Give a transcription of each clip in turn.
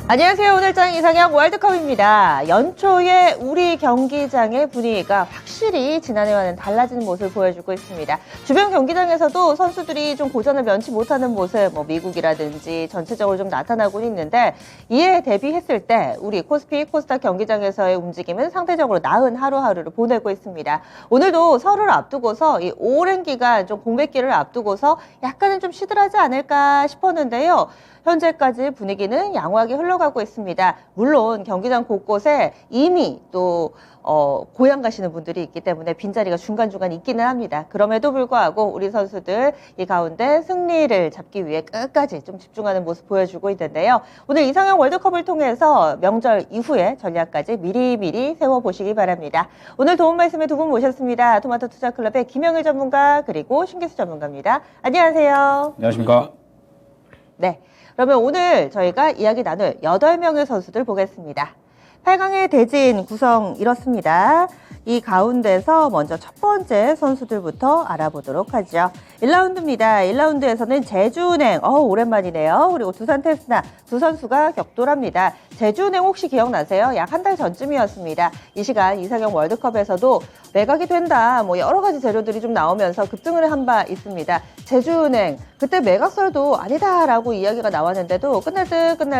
안녕하세요. 오늘장 이상형 월드컵입니다. 연초에 우리 경기장의 분위기가 확실히 지난해와는 달라지는 모습을 보여주고 있습니다. 주변 경기장에서도 선수들이 좀 고전을 면치 못하는 모습, 미국이라든지 전체적으로 좀 나타나고는 있는데, 이에 대비했을 때 우리 코스피 코스닥 경기장에서의 움직임은 상대적으로 나은 하루하루를 보내고 있습니다. 오늘도 설을 앞두고서 이 오랜 기간 좀 공백기를 앞두고서 약간은 좀 시들하지 않을까 싶었는데요. 현재까지 분위기는 양호하게 흘러가고 있습니다. 물론 경기장 곳곳에 이미 또 고향 가시는 분들이 있기 때문에 빈자리가 중간중간 있기는 합니다. 그럼에도 불구하고 우리 선수들 이 가운데 승리를 잡기 위해 끝까지 좀 집중하는 모습 보여주고 있는데요. 오늘 이상형 월드컵을 통해서 명절 이후에 전략까지 미리미리 세워보시기 바랍니다. 오늘 도움 말씀에 두 분 모셨습니다. 토마토 투자클럽의 김영일 전문가 그리고 신기수 전문가입니다. 안녕하세요. 안녕하십니까. 네. 그러면 오늘 저희가 이야기 나눌 8명의 선수들 보겠습니다. 8강의 대진 구성 이렇습니다. 이 가운데서 먼저 첫 번째 선수들부터 알아보도록 하죠. 1라운드입니다. 1라운드에서는 제주은행, 오랜만이네요. 그리고 두산테스나 두 선수가 격돌합니다. 제주은행 혹시 기억나세요? 약 한 달 전쯤이었습니다. 이 시간 이상형 월드컵에서도 매각이 된다, 여러 가지 재료들이 좀 나오면서 급등을 한 바 있습니다. 제주은행, 그때 매각설도 아니다라고 이야기가 나왔는데도 끝날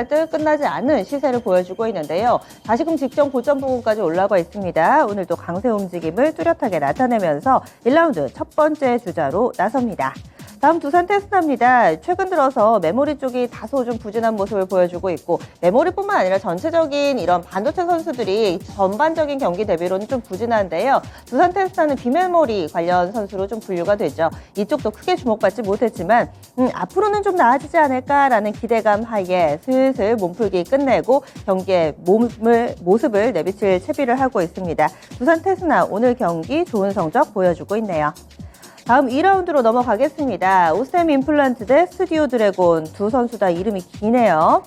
듯 끝나지 않는 시세를 보여주고 있는데요. 다시금 직전 고점 부분까지 올라가 있습니다. 오늘도 강세 움직임을 뚜렷하게 나타내면서 1라운드 첫 번째 주자로 나섭니다. 다음 두산테스나입니다. 최근 들어서 메모리 쪽이 다소 좀 부진한 모습을 보여주고 있고, 메모리뿐만 아니라 전체적인 이런 반도체 선수들이 전반적인 경기 대비로는 좀 부진한데요. 두산테스나는 비메모리 관련 선수로 좀 분류가 되죠. 이쪽도 크게 주목받지 못했지만 앞으로는 좀 나아지지 않을까라는 기대감 하에 슬슬 몸풀기 끝내고 경기에 모습을 내비칠 채비를 하고 있습니다. 두산테스나 오늘 경기 좋은 성적 보여주고 있네요. 다음 2라운드로 넘어가겠습니다. 오스템 임플란트 대 스튜디오 드래곤, 두 선수 다 이름이 기네요.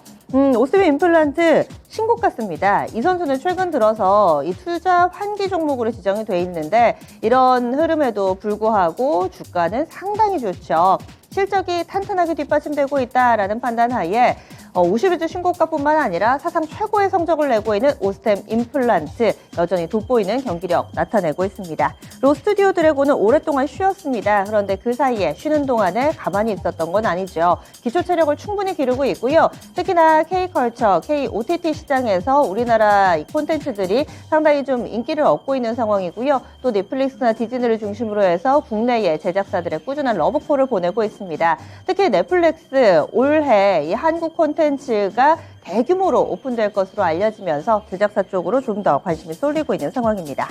오스템 임플란트 신곡 같습니다. 이 선수는 최근 들어서 이 투자 환기 종목으로 지정이 돼 있는데, 이런 흐름에도 불구하고 주가는 상당히 좋죠. 실적이 탄탄하게 뒷받침되고 있다라는 판단 하에 50일주 신고가뿐만 아니라 사상 최고의 성적을 내고 있는 오스템 임플란트, 여전히 돋보이는 경기력 나타내고 있습니다. 그리고 스튜디오 드래곤은 오랫동안 쉬었습니다. 그런데 그 사이에 쉬는 동안에 가만히 있었던 건 아니죠. 기초 체력을 충분히 기르고 있고요. 특히나 K컬처, KOTT 시장에서 우리나라 이 콘텐츠들이 상당히 좀 인기를 얻고 있는 상황이고요. 또 넷플릭스나 디즈니를 중심으로 해서 국내의 제작사들의 꾸준한 러브콜을 보내고 있습니다. 특히 넷플릭스 올해 이 한국 콘텐츠가 대규모로 오픈될 것으로 알려지면서 제작사 쪽으로 좀 더 관심이 쏠리고 있는 상황입니다.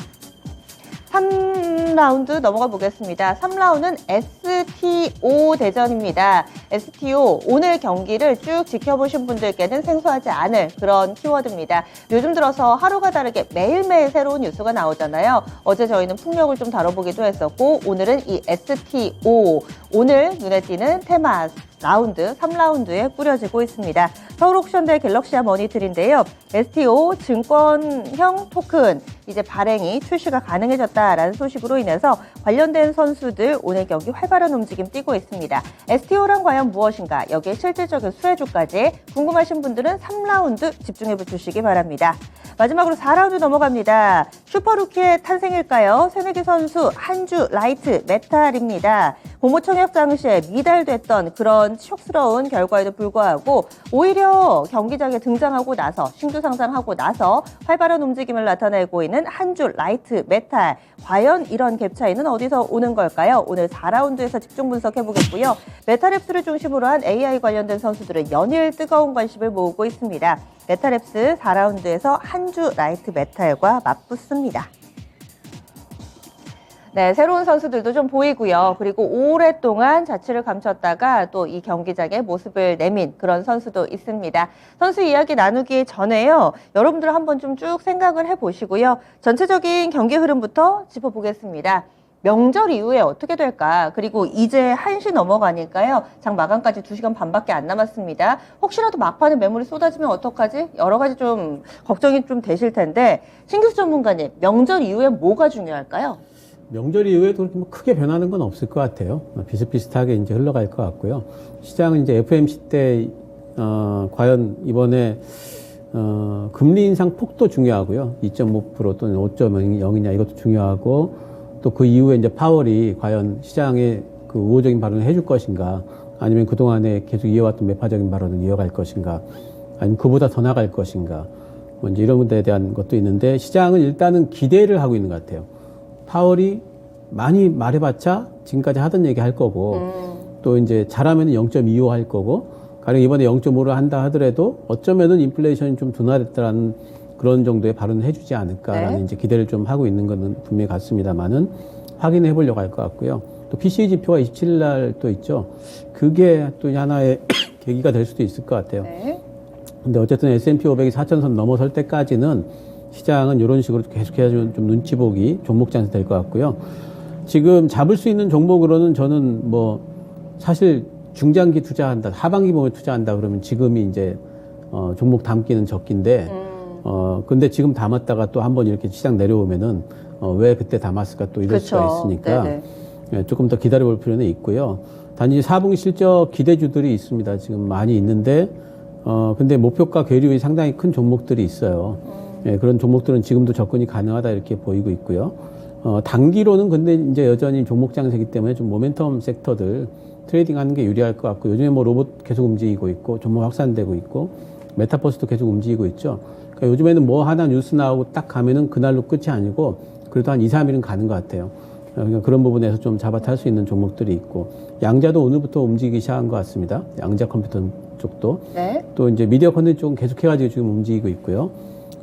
3라운드 넘어가 보겠습니다. 3라운드는 STO 대전입니다. STO, 오늘 경기를 쭉 지켜보신 분들께는 생소하지 않을 그런 키워드입니다. 요즘 들어서 하루가 다르게 매일매일 새로운 뉴스가 나오잖아요. 어제 저희는 풍력을 좀 다뤄보기도 했었고, 오늘은 이 STO, 오늘 눈에 띄는 테마 라운드 3라운드에 꾸려지고 있습니다. 서울옥션 대 갤럭시아 머니틀인데요. STO 증권형 토큰 이제 발행이 출시가 가능해졌다라는 소식으로 인해서 관련된 선수들 오늘 경기 활발한 움직임 띄고 있습니다. STO란 과연 무엇인가, 여기에 실질적인 수혜주까지 궁금하신 분들은 3라운드 집중해 주시기 바랍니다. 마지막으로 4라운드 넘어갑니다. 슈퍼루키의 탄생일까요? 새내기 선수 한주 라이트 메탈입니다. 공모청약 당시에 미달됐던 그런 치욕스러운 결과에도 불구하고 오히려 경기장에 등장하고 나서, 신규 상장하고 나서 활발한 움직임을 나타내고 있는 한주 라이트 메탈. 과연 이런 갭 차이는 어디서 오는 걸까요? 오늘 4라운드에서 집중 분석해보겠고요. 메탈랩스를 중심으로 한 AI 관련된 선수들은 연일 뜨거운 관심을 모으고 있습니다. 메탈랩스 4라운드에서 한주 라이트 메탈과 맞붙습니다. 네, 새로운 선수들도 좀 보이고요. 그리고 오랫동안 자취를 감췄다가 또 이 경기장에 모습을 내민 그런 선수도 있습니다. 선수 이야기 나누기 전에요, 여러분들 한번 좀 쭉 생각을 해보시고요. 전체적인 경기 흐름부터 짚어보겠습니다. 명절 이후에 어떻게 될까? 그리고 이제 1시 넘어가니까요. 장 마감까지 2시간 반밖에 안 남았습니다. 혹시라도 막판에 매물이 쏟아지면 어떡하지? 여러 가지 좀 걱정이 좀 되실 텐데, 신규수 전문가님, 명절 이후에 뭐가 중요할까요? 명절 이후에도 크게 변하는 건 없을 것 같아요. 비슷비슷하게 이제 흘러갈 것 같고요. 시장은 이제 FOMC 때 과연 이번에 금리 인상 폭도 중요하고요. 2.5% 또는 5.0이냐 이것도 중요하고 또 그 이후에 이제 파월이 과연 시장에 그 우호적인 발언을 해줄 것인가 아니면 그동안에 계속 이어왔던 매파적인 발언을 이어갈 것인가 아니면 그보다 더 나갈 것인가 뭐 이제 이런 것들에 대한 것도 있는데 시장은 일단은 기대를 하고 있는 것 같아요. 파월이 많이 말해봤자 지금까지 하던 얘기 할 거고 또 이제 잘하면 0.25 할 거고 가령 이번에 0.5를 한다 하더라도 어쩌면은 인플레이션이 좀 둔화됐다라는 그런 정도의 발언을 해주지 않을까라는 네. 이제 기대를 좀 하고 있는 것은 분명히 같습니다만은 확인해 보려고 할 것 같고요. 또 PCE 지표가 27일 날 또 있죠. 그게 또 하나의 계기가 될 수도 있을 것 같아요. 네. 근데 어쨌든 S&P 500이 4,000선 넘어설 때까지는 시장은 이런 식으로 계속해서 좀 눈치 보기 종목 장세 될 것 같고요. 지금 잡을 수 있는 종목으로는 저는 뭐 사실 중장기 투자한다, 하반기 보면 투자한다 그러면 지금이 이제 종목 담기는 적긴데 근데 지금 담았다가 또 한번 이렇게 시장 내려오면은 왜 그때 담았을까 또 이럴 수가 그쵸. 있으니까 네네. 예, 조금 더 기다려볼 필요는 있고요. 단지 4분기 실적 기대주들이 있습니다. 지금 많이 있는데 근데 목표가 괴리율이 상당히 큰 종목들이 있어요. 예, 그런 종목들은 지금도 접근이 가능하다 이렇게 보이고 있고요. 단기로는 근데 이제 여전히 종목 장세기 때문에 좀 모멘텀 섹터들 트레이딩 하는 게 유리할 것 같고 요즘에 뭐 로봇 계속 움직이고 있고 종목 확산되고 있고 메타버스도 계속 움직이고 있죠. 그러니까 요즘에는 뭐 하나 뉴스 나오고 딱 가면은 그날로 끝이 아니고 그래도 한 2, 3일은 가는 것 같아요. 그러니까 그런 부분에서 좀 잡아탈 수 있는 종목들이 있고 양자도 오늘부터 움직이기 시작한 것 같습니다. 양자 컴퓨터 쪽도 네. 또 이제 미디어 컨텐츠 쪽은 계속해가지고 지금 움직이고 있고요.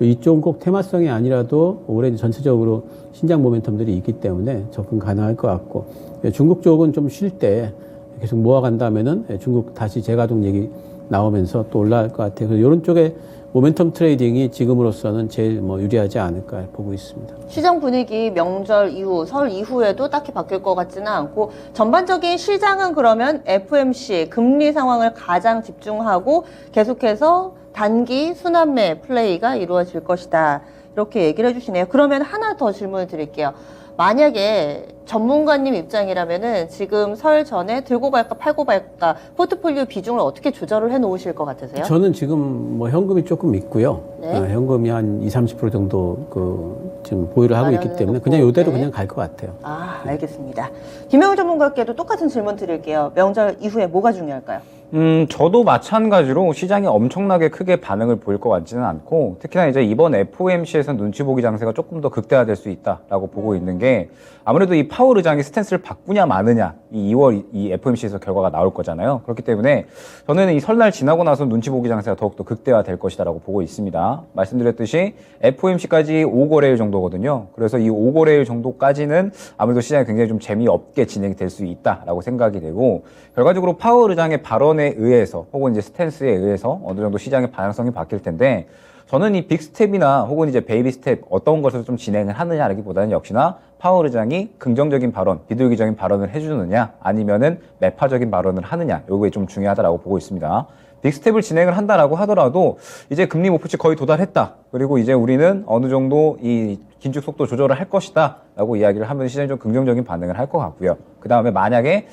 이쪽은 꼭 테마성이 아니라도 올해 전체적으로 신장 모멘텀들이 있기 때문에 접근 가능할 것 같고 중국 쪽은 좀 쉴 때 계속 모아간다면은 중국 다시 재가동 얘기 나오면서 또 올라갈 것 같아요. 그래서 이런 쪽에 모멘텀 트레이딩이 지금으로서는 제일 뭐 유리하지 않을까 보고 있습니다. 시장 분위기 명절 이후, 설 이후에도 딱히 바뀔 것 같지는 않고 전반적인 시장은 그러면 FMC 금리 상황을 가장 집중하고 계속해서 단기 순환매 플레이가 이루어질 것이다. 이렇게 얘기를 해주시네요. 그러면 하나 더 질문을 드릴게요. 만약에 전문가님 입장이라면은 지금 설 전에 들고 갈까 팔고 갈까 포트폴리오 비중을 어떻게 조절을 해 놓으실 것 같으세요? 저는 지금 뭐 현금이 조금 있고요. 네. 현금이 한 20-30% 정도 지금 보유를 하고 있기 때문에 그냥 이대로 네. 그냥 갈 것 같아요. 아, 알겠습니다. 김영우 전문가께도 똑같은 질문 드릴게요. 명절 이후에 뭐가 중요할까요? 저도 마찬가지로 시장이 엄청나게 크게 반응을 보일 것 같지는 않고 특히나 이제 이번 FOMC에서 눈치 보기 장세가 조금 더 극대화될 수 있다라고 보고 있는 게 아무래도 이 파월 의장이 스탠스를 바꾸냐 마느냐 이 2월 이 FOMC에서 결과가 나올 거잖아요. 그렇기 때문에 저는 이 설날 지나고 나서 눈치 보기 장세가 더욱더 극대화될 것이다라고 보고 있습니다. 말씀드렸듯이 FOMC까지 5거래일 정도거든요. 그래서 이 5거래일 정도까지는 아무래도 시장이 굉장히 좀 재미없게 진행이 될 수 있다라고 생각이 되고 결과적으로 파월 의장의 발언에 의해서 혹은 이제 스탠스에 의해서 어느 정도 시장의 방향성이 바뀔 텐데 저는 이 빅스텝이나 혹은 이제 베이비 스텝 어떤 것을 좀 진행을 하느냐라기보다는 역시나 파월 의장이 긍정적인 발언, 비둘기적인 발언을 해주느냐 아니면은 매파적인 발언을 하느냐 요게 좀 중요하다라고 보고 있습니다. 빅스텝을 진행을 한다라고 하더라도 이제 금리 목표치 거의 도달했다. 그리고 이제 우리는 어느 정도 이 긴축 속도 조절을 할 것이다 라고 이야기를 하면 시장이 좀 긍정적인 반응을 할 것 같고요. 그 다음에 만약에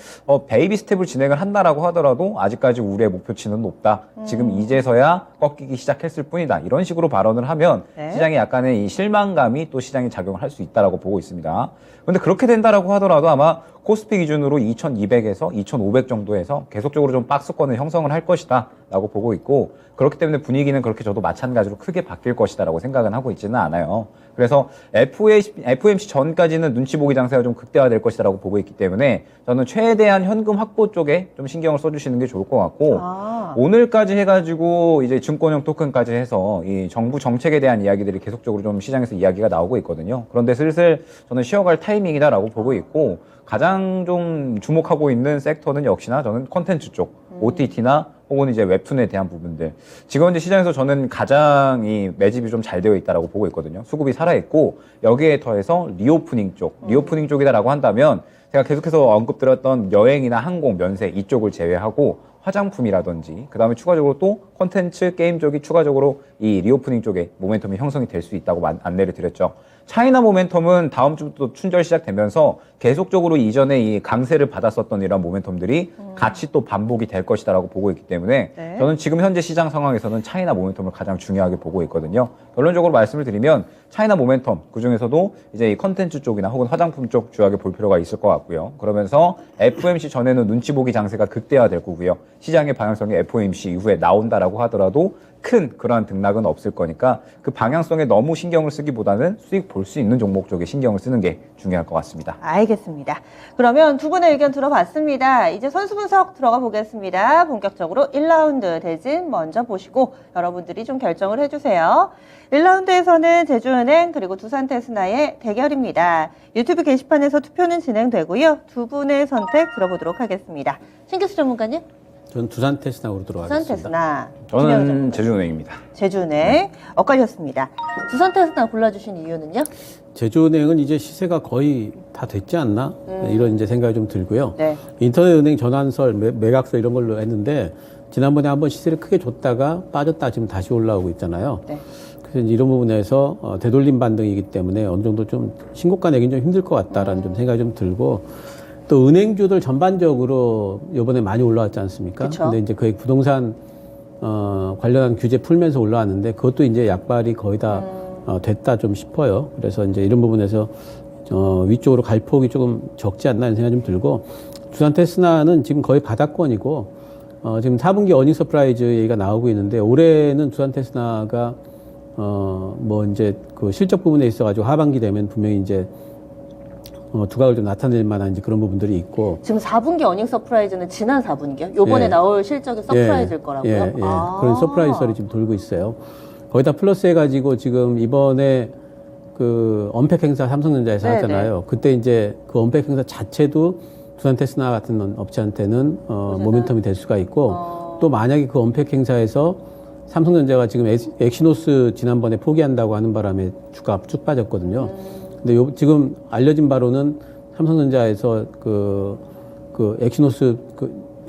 베이비 스텝을 진행을 한다라고 하더라도 아직까지 우리의 목표치는 높다. 지금 이제서야 꺾이기 시작했을 뿐이다. 이런 식으로 발언을 하면 네. 시장에 약간의 이 실망감이 또 시장에 작용을 할 수 있다라고 보고 있습니다. 그런데 그렇게 된다라고 하더라도 아마 코스피 기준으로 2200에서 2500 정도에서 계속적으로 좀 박스권을 형성을 할 것이다 라고 보고 있고 그렇기 때문에 분위기는 그렇게 저도 마찬가지로 크게 바뀔 것이다 라고 생각은 하고 있지는 않아요. 그래서 FOMC 전까지는 눈치 보기 장세가 좀 극대화될 것이다 라고 보고 있기 때문에 저는 최대한 현금 확보 쪽에 좀 신경을 써주시는 게 좋을 것 같고 오늘까지 해가지고 이제 증권형 토큰까지 해서 이 정부 정책에 대한 이야기들이 계속적으로 좀 시장에서 이야기가 나오고 있거든요. 그런데 슬슬 저는 쉬어갈 타이밍이다라고 보고 있고 가장 좀 주목하고 있는 섹터는 역시나 저는 콘텐츠 쪽, OTT나 혹은 이제 웹툰에 대한 부분들. 지금 현재 시장에서 저는 가장 이 매집이 좀 잘 되어 있다라고 보고 있거든요. 수급이 살아있고 여기에 더해서 리오프닝 쪽이다라고 한다면 제가 계속해서 언급드렸던 여행이나 항공, 면세 이쪽을 제외하고 화장품이라든지 그 다음에 추가적으로 또 콘텐츠, 게임 쪽이 추가적으로 이 리오프닝 쪽에 모멘텀이 형성이 될 수 있다고 안내를 드렸죠. 차이나 모멘텀은 다음 주부터 춘절 시작되면서 계속적으로 이전에 이 강세를 받았었던 이런 모멘텀들이 같이 또 반복이 될 것이다라고 보고 있기 때문에 네. 저는 지금 현재 시장 상황에서는 차이나 모멘텀을 가장 중요하게 보고 있거든요. 결론적으로 말씀을 드리면 차이나 모멘텀 그중에서도 이제 이 컨텐츠 쪽이나 혹은 화장품 쪽 주요하게 볼 필요가 있을 것 같고요. 그러면서 FOMC 전에는 눈치 보기 장세가 극대화될 거고요. 시장의 방향성이 FOMC 이후에 나온다라고 하더라도 큰 그러한 등락은 없을 거니까 그 방향성에 너무 신경을 쓰기보다는 수익 볼 수 있는 종목 쪽에 신경을 쓰는 게 중요할 것 같습니다. 알겠습니다. 그러면 두 분의 의견 들어봤습니다. 이제 선수 분석 들어가 보겠습니다. 본격적으로 1라운드 대진 먼저 보시고 여러분들이 좀 결정을 해주세요. 1라운드에서는 제주은행 그리고 두산테스나의 대결입니다. 유튜브 게시판에서 투표는 진행되고요. 두 분의 선택 들어보도록 하겠습니다. 신기수 전문가님? 저는 두산 테스나로 들어가겠습니다. 두산 테스나. 저는 제주은행입니다. 제주은행. 엇갈렸습니다. 두산 테스나 골라주신 이유는요? 제주은행은 이제 시세가 거의 다 됐지 않나? 이런 이제 생각이 좀 들고요. 네. 인터넷은행 전환설, 매각설 이런 걸로 했는데 지난번에 한번 시세를 크게 줬다가 빠졌다 지금 다시 올라오고 있잖아요. 네. 그래서 이제 이런 부분에서 되돌림 반등이기 때문에 어느 정도 좀 신고가 내긴 좀 힘들 것 같다라는 좀 생각이 좀 들고 또 은행주들 전반적으로 이번에 많이 올라왔지 않습니까? 그쵸. 근데 이제 그 부동산 관련한 규제 풀면서 올라왔는데 그것도 이제 약발이 거의 다 됐다 좀 싶어요. 그래서 이제 이런 부분에서 위쪽으로 갈 폭이 조금 적지 않나 이런 생각이 좀 들고 두산 테스나는 지금 거의 바닥권이고 지금 4분기 어닝 서프라이즈 얘기가 나오고 있는데 올해는 두산 테스나가 뭐 이제 그 실적 부분에 있어가지고 하반기 되면 분명히 이제 두각을 좀 나타낼 만한 이제 그런 부분들이 있고. 지금 4분기 어닝 서프라이즈는 지난 4분기요? 요번에 예. 나올 실적이 서프라이즈일 거라고요? 예. 그런 서프라이즈설이 지금 돌고 있어요. 거기다 플러스 해가지고 지금 이번에 그 언팩 행사 삼성전자에서 네네. 하잖아요. 그때 이제 그 언팩 행사 자체도 두산 테스나 같은 업체한테는 모멘텀이 될 수가 있고 또 만약에 그 언팩 행사에서 삼성전자가 지금 엑시노스 지난번에 포기한다고 하는 바람에 주가가 쭉 빠졌거든요. 근데 지금 알려진 바로는 삼성전자에서 그 엑시노스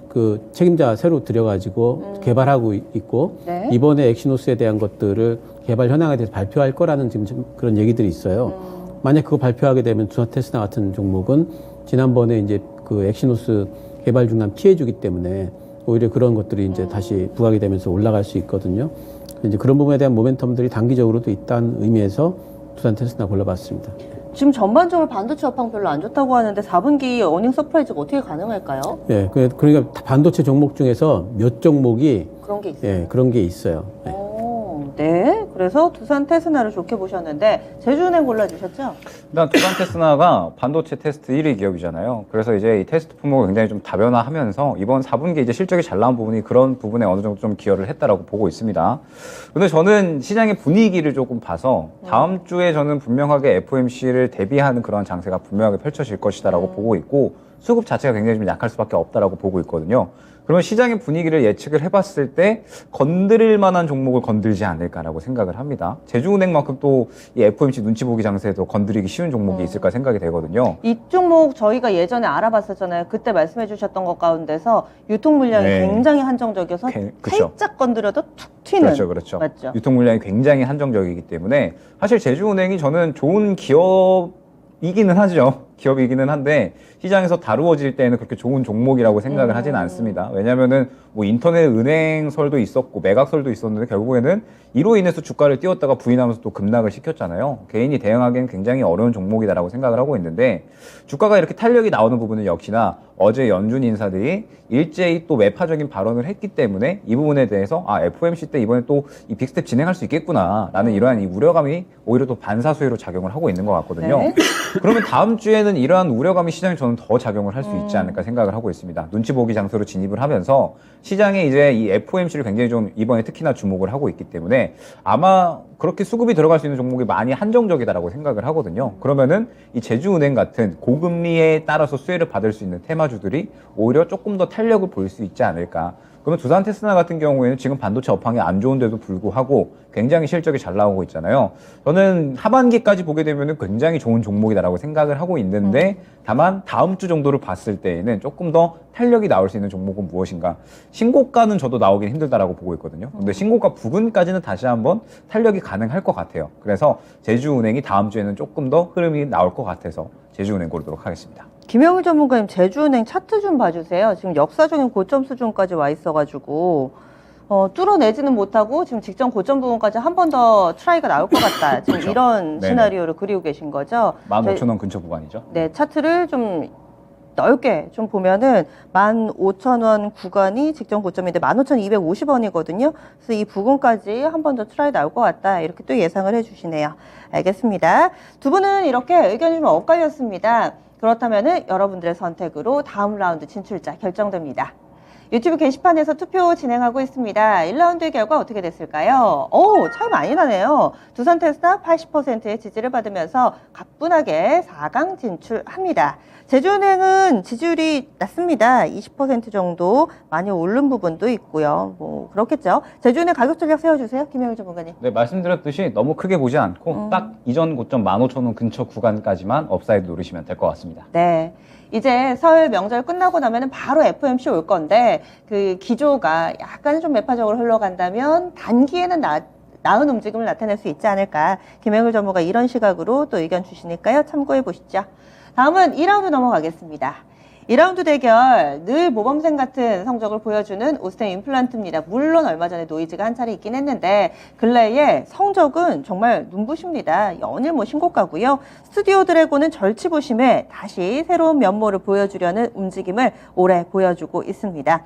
그 책임자 새로 들여가지고 개발하고 있고 네. 이번에 엑시노스에 대한 것들을 개발 현황에 대해서 발표할 거라는 지금 그런 얘기들이 있어요. 만약 그거 발표하게 되면 두산 테스나 같은 종목은 지난번에 이제 그 엑시노스 개발 중단 피해주기 때문에 오히려 그런 것들이 이제 다시 부각이 되면서 올라갈 수 있거든요. 이제 그런 부분에 대한 모멘텀들이 단기적으로도 있다는 의미에서 두산 테스나 골라봤습니다. 지금 전반적으로 반도체 업황 별로 안 좋다고 하는데 4분기 어닝 서프라이즈가 어떻게 가능할까요? 예, 그러니까 반도체 종목 중에서 몇 종목이 그런 게 있어요. 예, 그런 게 있어요. 예. 네. 그래서 두산 테스나를 좋게 보셨는데 제주은행 골라주셨죠? 일단 두산 테스나가 반도체 테스트 1위 기업이잖아요. 그래서 이제 이 테스트 품목을 굉장히 좀 다변화하면서 이번 4분기 이제 실적이 잘 나온 부분이 그런 부분에 어느 정도 좀 기여를 했다라고 보고 있습니다. 근데 저는 시장의 분위기를 조금 봐서 다음 주에 저는 분명하게 FOMC를 대비하는 그런 장세가 분명하게 펼쳐질 것이다라고 보고 있고 수급 자체가 굉장히 좀 약할 수밖에 없다라고 보고 있거든요. 그러면 시장의 분위기를 예측을 해봤을 때 건드릴 만한 종목을 건들지 않을까라고 생각을 합니다. 제주은행만큼 또 이 FOMC 눈치 보기 장세에도 건드리기 쉬운 종목이 있을까 생각이 되거든요. 이 종목 저희가 예전에 알아봤었잖아요. 그때 말씀해 주셨던 것 가운데서 유통 물량이 네. 굉장히 한정적이어서 그쵸. 살짝 건드려도 툭 튀는. 그렇죠. 맞죠? 유통 물량이 굉장히 한정적이기 때문에 사실 제주은행이 저는 좋은 기업이기는 하죠. 기업이기는 한데 시장에서 다루어질 때는 그렇게 좋은 종목이라고 생각을 하지는 않습니다. 왜냐면은 뭐 인터넷 은행설도 있었고 매각설도 있었는데 결국에는 이로 인해서 주가를 띄웠다가 부인하면서 또 급락을 시켰잖아요. 개인이 대응하기엔 굉장히 어려운 종목이다라고 생각을 하고 있는데 주가가 이렇게 탄력이 나오는 부분은 역시나 어제 연준 인사들이 일제히 또 매파적인 발언을 했기 때문에 이 부분에 대해서 FOMC 때 이번에 또 이 빅스텝 진행할 수 있겠구나라는 이러한 이 우려감이 오히려 또 반사수혜로 작용을 하고 있는 것 같거든요. 네. 그러면 다음 주에는 이러한 우려감이 시장에 저는 더 작용을 할 수 있지 않을까 생각을 하고 있습니다. 눈치 보기 장소로 진입을 하면서 시장에 이제 이 FOMC를 굉장히 좀 이번에 특히나 주목을 하고 있기 때문에 아마 그렇게 수급이 들어갈 수 있는 종목이 많이 한정적이다라고 생각을 하거든요. 그러면은 이 제주은행 같은 고금리에 따라서 수혜를 받을 수 있는 테마주들이 오히려 조금 더 탄력을 보일 수 있지 않을까. 그러면 두산 테스나 같은 경우에는 지금 반도체 업황이 안 좋은데도 불구하고 굉장히 실적이 잘 나오고 있잖아요. 저는 하반기까지 보게 되면 굉장히 좋은 종목이다라고 생각을 하고 있는데 다만 다음 주 정도를 봤을 때에는 조금 더 탄력이 나올 수 있는 종목은 무엇인가? 신고가는 저도 나오긴 힘들다라고 보고 있거든요. 근데 신고가 부근까지는 다시 한번 탄력이 가능할 것 같아요. 그래서 제주은행이 다음 주에는 조금 더 흐름이 나올 것 같아서 제주은행 고르도록 하겠습니다. 김영일 전문가님 제주은행 차트 좀 봐주세요. 지금 역사적인 고점 수준까지 와 있어가지고 뚫어내지는 못하고 지금 직전 고점 부분까지 한 번 더 트라이가 나올 것 같다. 지금 그렇죠. 이런 네네. 시나리오를 그리고 계신 거죠. 15,000원 근처 구간이죠. 네, 차트를 좀 넓게 좀 보면은 15,000원 구간이 직전 고점인데 15,250원이거든요. 그래서 이 부분까지 한 번 더 트라이 나올 것 같다. 이렇게 또 예상을 해주시네요. 알겠습니다. 두 분은 이렇게 의견이 좀 엇갈렸습니다. 그렇다면은 여러분들의 선택으로 다음 라운드 진출자 결정됩니다. 유튜브 게시판에서 투표 진행하고 있습니다. 1라운드의 결과 어떻게 됐을까요? 오, 차이 많이 나네요. 두 선택사 80%의 지지를 받으면서 가뿐하게 4강 진출합니다. 제주은행은 지지율이 낮습니다. 20% 정도 많이 오른 부분도 있고요. 뭐 그렇겠죠. 제주은행 가격 전략 세워주세요. 김영일 전문가님. 네, 말씀드렸듯이 너무 크게 보지 않고 딱 이전 고점 15,000원 근처 구간까지만 업사이드 노리시면 될 것 같습니다. 네. 이제 설 명절 끝나고 나면은 바로 FOMC 올 건데 그 기조가 약간 좀 매파적으로 흘러간다면 단기에는 나은 움직임을 나타낼 수 있지 않을까. 김영일 전무가 이런 시각으로 또 의견 주시니까요. 참고해 보시죠. 다음은 2라운드 넘어가겠습니다. 2라운드 대결 늘 모범생 같은 성적을 보여주는 오스템 임플란트입니다. 물론 얼마 전에 노이즈가 한 차례 있긴 했는데 근래에 성적은 정말 눈부십니다. 연일 뭐 신고가고요. 스튜디오 드래곤은 절치부심에 다시 새로운 면모를 보여주려는 움직임을 올해 보여주고 있습니다.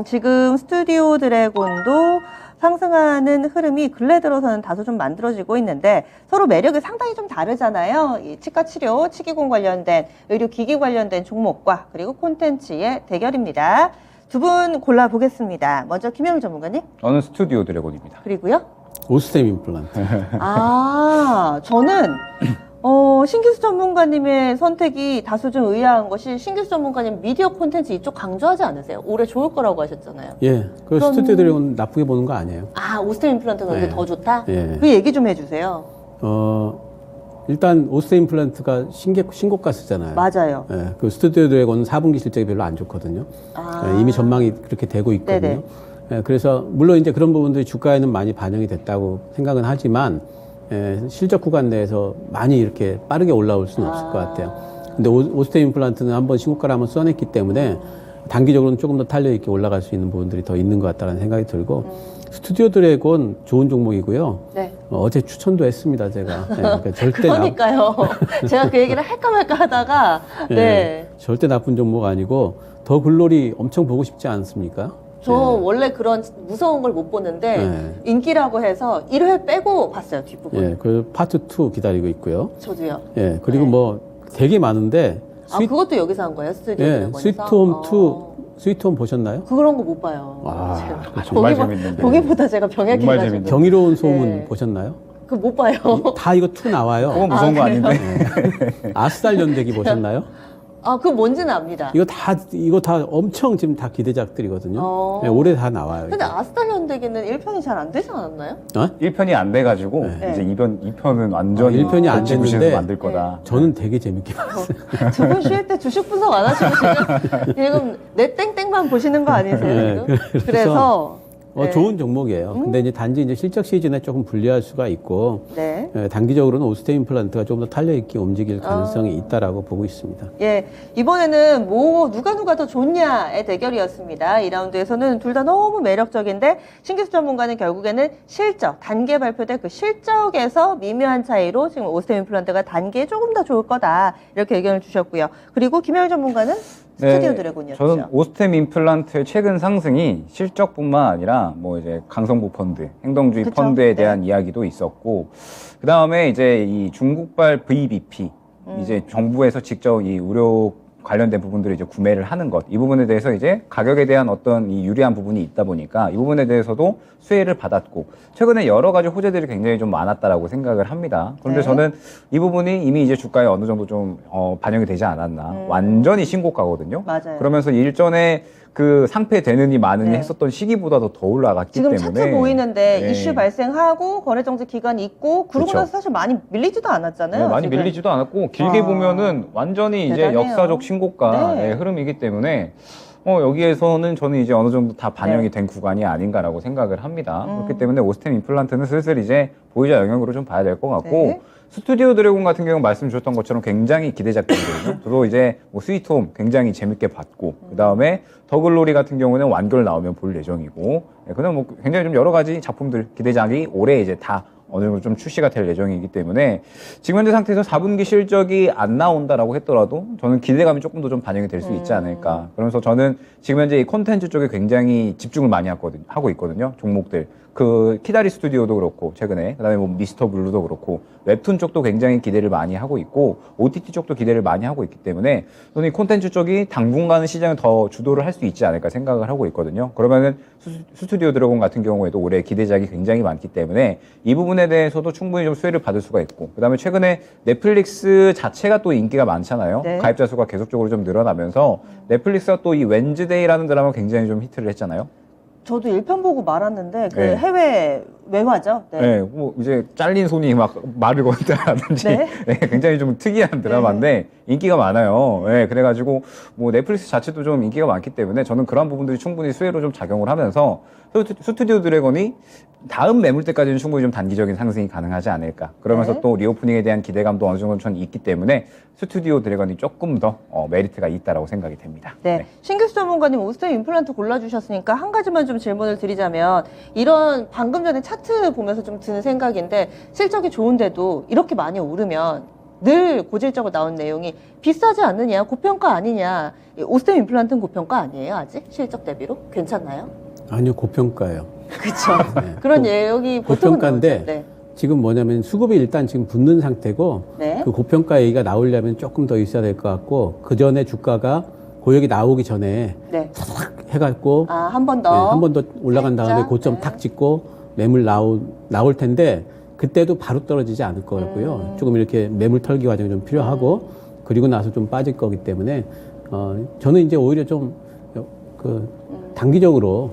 지금 스튜디오 드래곤도 상승하는 흐름이 근래 들어서는 다소 좀 만들어지고 있는데 서로 매력이 상당히 좀 다르잖아요. 이 치과 치료, 치기공 관련된 의료기기 관련된 종목과 그리고 콘텐츠의 대결입니다. 두 분 골라보겠습니다. 먼저 김영일 전문가님. 저는 스튜디오 드래곤입니다. 그리고요. 오스템 임플란트. 저는 신기수 전문가님의 선택이 다소 좀 의아한 것이 신기수 전문가님 미디어 콘텐츠 이쪽 강조하지 않으세요? 올해 좋을 거라고 하셨잖아요. 예, 그 그럼- 스튜디오 드래곤 나쁘게 보는 거 아니에요. 오스템 임플란트가 네. 이게 더 좋다? 예. 그 얘기 좀 해주세요. 일단 오스템 임플란트가 신고가 쓰잖아요. 맞아요. 예, 그 스튜디오 드래곤은 4분기 실적이 별로 안 좋거든요. 예, 이미 전망이 그렇게 되고 있거든요. 네네. 예, 그래서 물론 이제 그런 부분들이 주가에는 많이 반영이 됐다고 생각은 하지만 실적 구간 내에서 많이 이렇게 빠르게 올라올 수는 없을 것 같아요. 근데 오스템 임플란트는 한번 신고가를 한번 써냈기 때문에 단기적으로는 조금 더 탄력 있게 올라갈 수 있는 부분들이 더 있는 것 같다는 생각이 들고 스튜디오 드래곤 좋은 종목이고요. 네. 어제 추천도 했습니다, 제가. 그러니까 절대 그러니까요. 제가 그 얘기를 할까 말까 하다가, 네. 절대 나쁜 종목 아니고 더 글로리 엄청 보고 싶지 않습니까? 저 원래 그런 무서운 걸 못 보는데, 네. 인기라고 해서 1회 빼고 봤어요, 뒷부분. 예, 그 파트 2 기다리고 있고요. 저도요. 예, 그리고 네. 뭐 되게 많은데 그것도 여기서 한 거예요, 스튜디오 드래곤에서? 스위트홈 2, 스위트홈 보셨나요? 그런 거 못 봐요. 아, 정말 재밌는데. 보기보다 제가 정말 병약해가지고. 재밌는데. 경이로운 소문 네. 보셨나요? 그거 못 봐요. 다 이거 2 나와요. 그건 무서운 거 아닌데. 아스달 연대기 보셨나요? 그거 뭔지는 압니다. 이거 다 엄청 지금 다 기대작들이거든요. 어. 예, 올해 다 나와요. 근데 아스탈 연대기는 1편이 잘 안 되지 않았나요? 1편이 안 돼가지고 네. 이제 2편은 완전히 1편이 안 절치부심해서 됐는데 만들 거다. 저는 되게 재밌게 봤어요. 두 분 쉴 때 주식 분석 안 하시고 지금 내 땡땡만 보시는 거 아니세요? 네, 지금? 그래서 네. 좋은 종목이에요. 근데 이제 단지 이제 실적 시즌에 조금 불리할 수가 있고 네. 단기적으로는 오스템 임플란트가 조금 더 탄력 있게 움직일 가능성이 있다라고 보고 있습니다. 예, 이번에는 누가 더 좋냐의 대결이었습니다. 2라운드에서는 둘 다 너무 매력적인데 신기수 전문가는 결국에는 실적, 단계 발표된 그 실적에서 미묘한 차이로 지금 오스템 임플란트가 단계에 조금 더 좋을 거다 이렇게 의견을 주셨고요. 그리고 김열 전문가는 스튜디오 드래곤이었죠. 저는 오스템 임플란트의 최근 상승이 실적뿐만 아니라 뭐 이제 강성부 펀드, 행동주의 그쵸? 펀드에 대한 이야기도 있었고, 그 다음에 이제 이 중국발 VBP, 이제 정부에서 직접 이 의료 관련된 부분들을 이제 구매를 하는 것, 이 부분에 대해서 이제 가격에 대한 어떤 이 유리한 부분이 있다 보니까 이 부분에 대해서도 수혜를 받았고, 최근에 여러 가지 호재들이 굉장히 좀 많았다라고 생각을 합니다. 그런데 네. 저는 이 부분이 이미 이제 주가에 어느 정도 좀 반영이 되지 않았나. 완전히 신고가거든요. 맞아요. 그러면서 일전에 그 상패되느니 마느니 네. 했었던 시기보다도 더 올라갔기 지금 때문에 차트 보이는데 네. 이슈 발생하고 거래정지 기간 있고 그러고 그쵸. 나서 사실 많이 밀리지도 않았잖아요. 네, 많이 지금. 밀리지도 않았고 길게 아, 보면은 완전히 이제 대단해요. 역사적 신고가의 네. 흐름이기 때문에 여기에서는 저는 이제 어느 정도 다 반영이 된 구간이 아닌가라고 생각을 합니다. 그렇기 때문에 오스템 임플란트는 슬슬 이제 보유자 영역으로 좀 봐야 될 것 같고, 네. 스튜디오 드래곤 같은 경우 말씀 주셨던 것처럼 굉장히 기대작들이거든요. 저도 이제 뭐 스위트홈 굉장히 재밌게 봤고, 그 다음에 더글로리 같은 경우는 완결 나오면 볼 예정이고, 그다음 뭐 굉장히 좀 여러 가지 작품들 기대작이 올해 이제 다 어느 정도 좀 출시가 될 예정이기 때문에 지금 현재 상태에서 4분기 실적이 안 나온다라고 했더라도 저는 기대감이 조금 더 좀 반영이 될 수 있지 않을까. 그러면서 저는 지금 현재 이 콘텐츠 쪽에 굉장히 집중을 많이 하고 있거든요. 종목들. 그 키다리 스튜디오도 그렇고 최근에 그다음에 뭐 미스터 블루도 그렇고 웹툰 쪽도 굉장히 기대를 많이 하고 있고 OTT 쪽도 기대를 많이 하고 있기 때문에 저는 이 콘텐츠 쪽이 당분간은 시장을 더 주도를 할 수 있지 않을까 생각을 하고 있거든요. 그러면은 스튜디오 드래곤 같은 경우에도 올해 기대작이 굉장히 많기 때문에 이 부분에 대해서도 충분히 좀 수혜를 받을 수가 있고 그다음에 최근에 넷플릭스 자체가 또 인기가 많잖아요. 네. 가입자 수가 계속적으로 좀 늘어나면서 넷플릭스가 또 이 웬즈데이라는 드라마 굉장히 좀 히트를 했잖아요. 저도 1편 보고 말았는데 그 네. 해외 외화죠. 네. 네, 뭐 이제 잘린 손이 막 말을 건다라든지 네. 네, 굉장히 좀 특이한 드라마인데 인기가 많아요. 네, 그래가지고 뭐 넷플릭스 자체도 좀 인기가 많기 때문에 저는 그런 부분들이 충분히 수혜로 좀 작용을 하면서 스튜디오 드래곤이 다음 매물대까지는 충분히 좀 단기적인 상승이 가능하지 않을까. 그러면서 네. 또 리오프닝에 대한 기대감도 어느 정도 전 있기 때문에 스튜디오 드래곤이 조금 더 메리트가 있다라고 생각이 됩니다. 네. 신규수 전문가님 오스템 임플란트 골라주셨으니까 한 가지만 좀 질문을 드리자면 이런 방금 전에 차트 보면서 좀 드는 생각인데 실적이 좋은데도 이렇게 많이 오르면 늘 고질적으로 나온 내용이 비싸지 않느냐, 고평가 아니냐. 이 오스템 임플란트는 고평가 아니에요, 아직? 실적 대비로? 괜찮나요? 아니요, 고평가예요. 그렇죠. 네. 그런 내용이 보통은 고평가인데 나오죠. 네. 지금 뭐냐면 수급이 일단 지금 붙는 상태고 네. 그 고평가 얘기가 나오려면 조금 더 있어야 될 것 같고 그 전에 주가가 고역이 나오기 전에 네. 해갖고 아, 한 번 더. 한 번 더 올라간 다음에 살짝, 고점 네. 탁 찍고 매물 나올 텐데 그때도 바로 떨어지지 않을 거고요. 조금 이렇게 매물 털기 과정이 좀 필요하고 그리고 나서 좀 빠질 거기 때문에 저는 이제 오히려 좀 단기적으로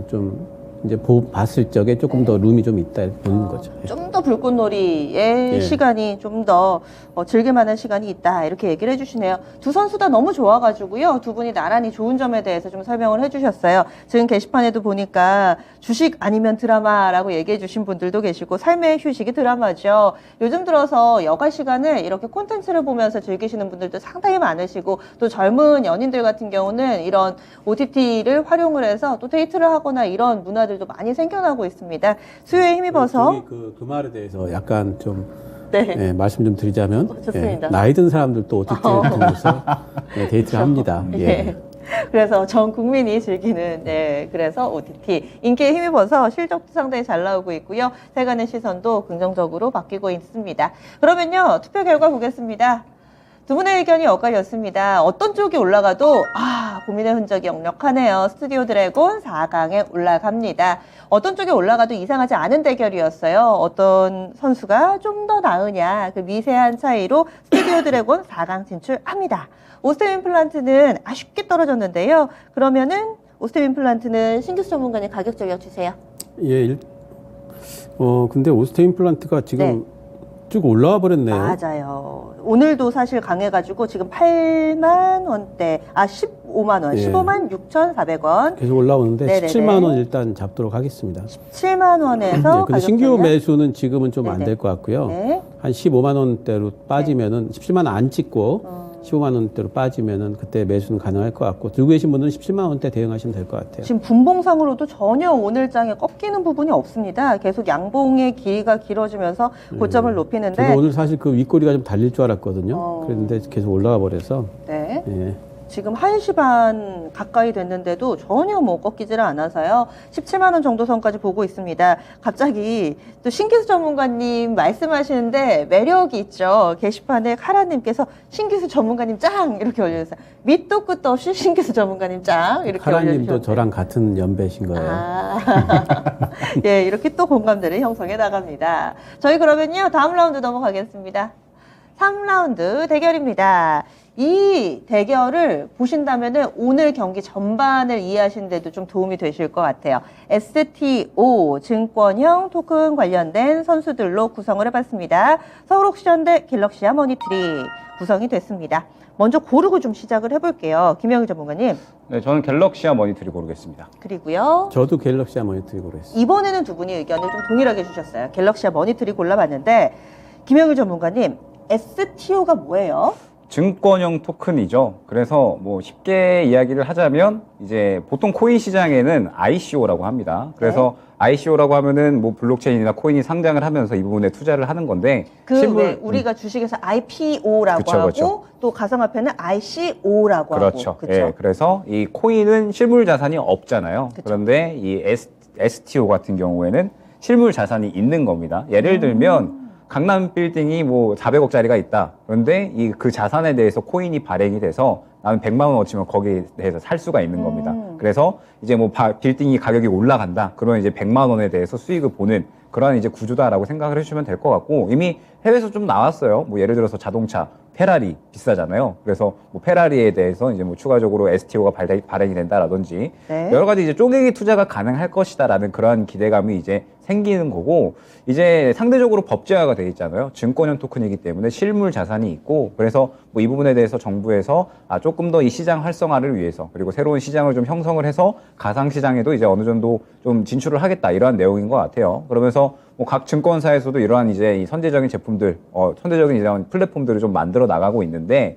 좀 이제 봤을 적에 조금 더 룸이 좀 있다 보는 거죠. 좀 더 불꽃놀이의 예. 시간이 좀 더 즐길만한 시간이 있다 이렇게 얘기를 해주시네요. 두 선수 다 너무 좋아가지고요. 두 분이 나란히 좋은 점에 대해서 좀 설명을 해주셨어요. 지금 게시판에도 보니까 주식 아니면 드라마라고 얘기해 주신 분들도 계시고 삶의 휴식이 드라마죠. 요즘 들어서 여가 시간을 이렇게 콘텐츠를 보면서 즐기시는 분들도 상당히 많으시고 또 젊은 연인들 같은 경우는 이런 OTT를 활용을 해서 또 데이트를 하거나 이런 문화들도 많이 생겨나고 있습니다. 수요에 힘입어서 그 말에 대해서 약간 좀 네. 말씀 좀 드리자면 좋습니다. 나이 든 사람들도 OTT를 통해서 데이트를 합니다. 예. 그래서 전 국민이 즐기는 그래서 OTT 인기에 힘입어서 실적도 상당히 잘 나오고 있고요. 세간의 시선도 긍정적으로 바뀌고 있습니다. 그러면요 투표 결과 보겠습니다. 두 분의 의견이 엇갈렸습니다. 어떤 쪽이 올라가도 고민의 흔적이 역력하네요. 스튜디오 드래곤 4강에 올라갑니다. 어떤 쪽이 올라가도 이상하지 않은 대결이었어요. 어떤 선수가 좀 더 나으냐 그 미세한 차이로 스튜디오 드래곤 4강 진출합니다. 오스템 임플란트는 아쉽게 떨어졌는데요. 그러면은 오스템 임플란트는 신규수 전문가님 가격 전략 주세요. 예. 근데 오스템 임플란트가 지금 네. 쭉 올라와 버렸네요. 맞아요. 오늘도 사실 강해가지고 지금 8만 원대, 15만 원, 예. 15만 6,400원, 계속 올라오는데 네네네. 17만 원 일단 잡도록 하겠습니다. 7만 원에서 근데 신규 매수는 지금은 좀 안 네네. 될 것 같고요. 네. 한 15만 원대로 빠지면은 17만 원 안 찍고 15만 원대로 빠지면은 그때 매수는 가능할 것 같고 들고 계신 분들은 17만 원대 대응하시면 될 것 같아요. 지금 분봉상으로도 전혀 오늘 장에 꺾이는 부분이 없습니다. 계속 양봉의 길이가 길어지면서 고점을 높이는데 저도 오늘 사실 그 윗꼬리가 좀 달릴 줄 알았거든요. 그랬는데 계속 올라가 버려서 네. 예. 지금 1시 반 가까이 됐는데도 전혀 꺾이지를 않아서요. 17만 원 정도 선까지 보고 있습니다. 갑자기 또 신기수 전문가님 말씀하시는데 매력이 있죠. 게시판에 카라님께서 신기수 전문가님 짱 이렇게 올려주세요. 밑도 끝도 없이 신기수 전문가님 짱 이렇게 카라님도 올려주셨어요. 저랑 같은 연배신 거예요. 예, 이렇게 또 공감대를 형성해 나갑니다. 저희 그러면요 다음 라운드 넘어가겠습니다. 3라운드 대결입니다. 이 대결을 보신다면은 오늘 경기 전반을 이해하시는 데도 좀 도움이 되실 것 같아요. STO 증권형 토큰 관련된 선수들로 구성을 해봤습니다. 서울옥션 대 갤럭시아 머니트리 구성이 됐습니다. 먼저 고르고 좀 시작을 해볼게요. 김영희 전문가님. 네, 저는 갤럭시아 머니터리 고르겠습니다. 그리고요. 저도 갤럭시아 모니터링 고르겠습니다. 이번에는 두 분이 의견을 좀 동일하게 주셨어요. 갤럭시아 머니터리 골라봤는데 김영희 전문가님, STO가 뭐예요? 증권형 토큰이죠. 그래서 뭐 쉽게 이야기를 하자면 이제 보통 코인 시장에는 ICO라고 합니다. 그래서 ICO라고 하면은 뭐 블록체인이나 코인이 상장을 하면서 이 부분에 투자를 하는 건데 왜 우리가 주식에서 IPO라고 그쵸, 하고 그쵸. 또 가상화폐는 ICO라고 그렇죠. 하고 그렇죠. 예, 그래서 이 코인은 실물 자산이 없잖아요. 그쵸. 그런데 이 STO 같은 경우에는 실물 자산이 있는 겁니다. 예를 들면 강남 빌딩이 뭐 400억짜리가 있다. 그런데 그 자산에 대해서 코인이 발행이 돼서 나는 100만 원 어치면 거기에 대해서 살 수가 있는 겁니다. 그래서 이제 뭐 빌딩이 가격이 올라간다. 그러면 이제 100만 원에 대해서 수익을 보는 그런 이제 구조다라고 생각을 해주시면 될 것 같고 이미 해외에서 좀 나왔어요. 뭐 예를 들어서 자동차, 페라리 비싸잖아요. 그래서 뭐 페라리에 대해서 이제 뭐 추가적으로 STO가 발행이 된다라든지 네. 여러 가지 이제 쪼개기 투자가 가능할 것이다라는 그런 기대감이 이제 생기는 거고 이제 상대적으로 법제화가 돼 있잖아요. 증권형 토큰이기 때문에 실물 자산이 있고 그래서 뭐 이 부분에 대해서 정부에서 조금 더 이 시장 활성화를 위해서 그리고 새로운 시장을 좀 형성을 해서 가상 시장에도 이제 어느 정도 좀 진출을 하겠다 이러한 내용인 것 같아요. 그러면서 뭐 각 증권사에서도 이러한 이제 이 선제적인 제품들, 선제적인 이런 플랫폼들을 좀 만들어 나가고 있는데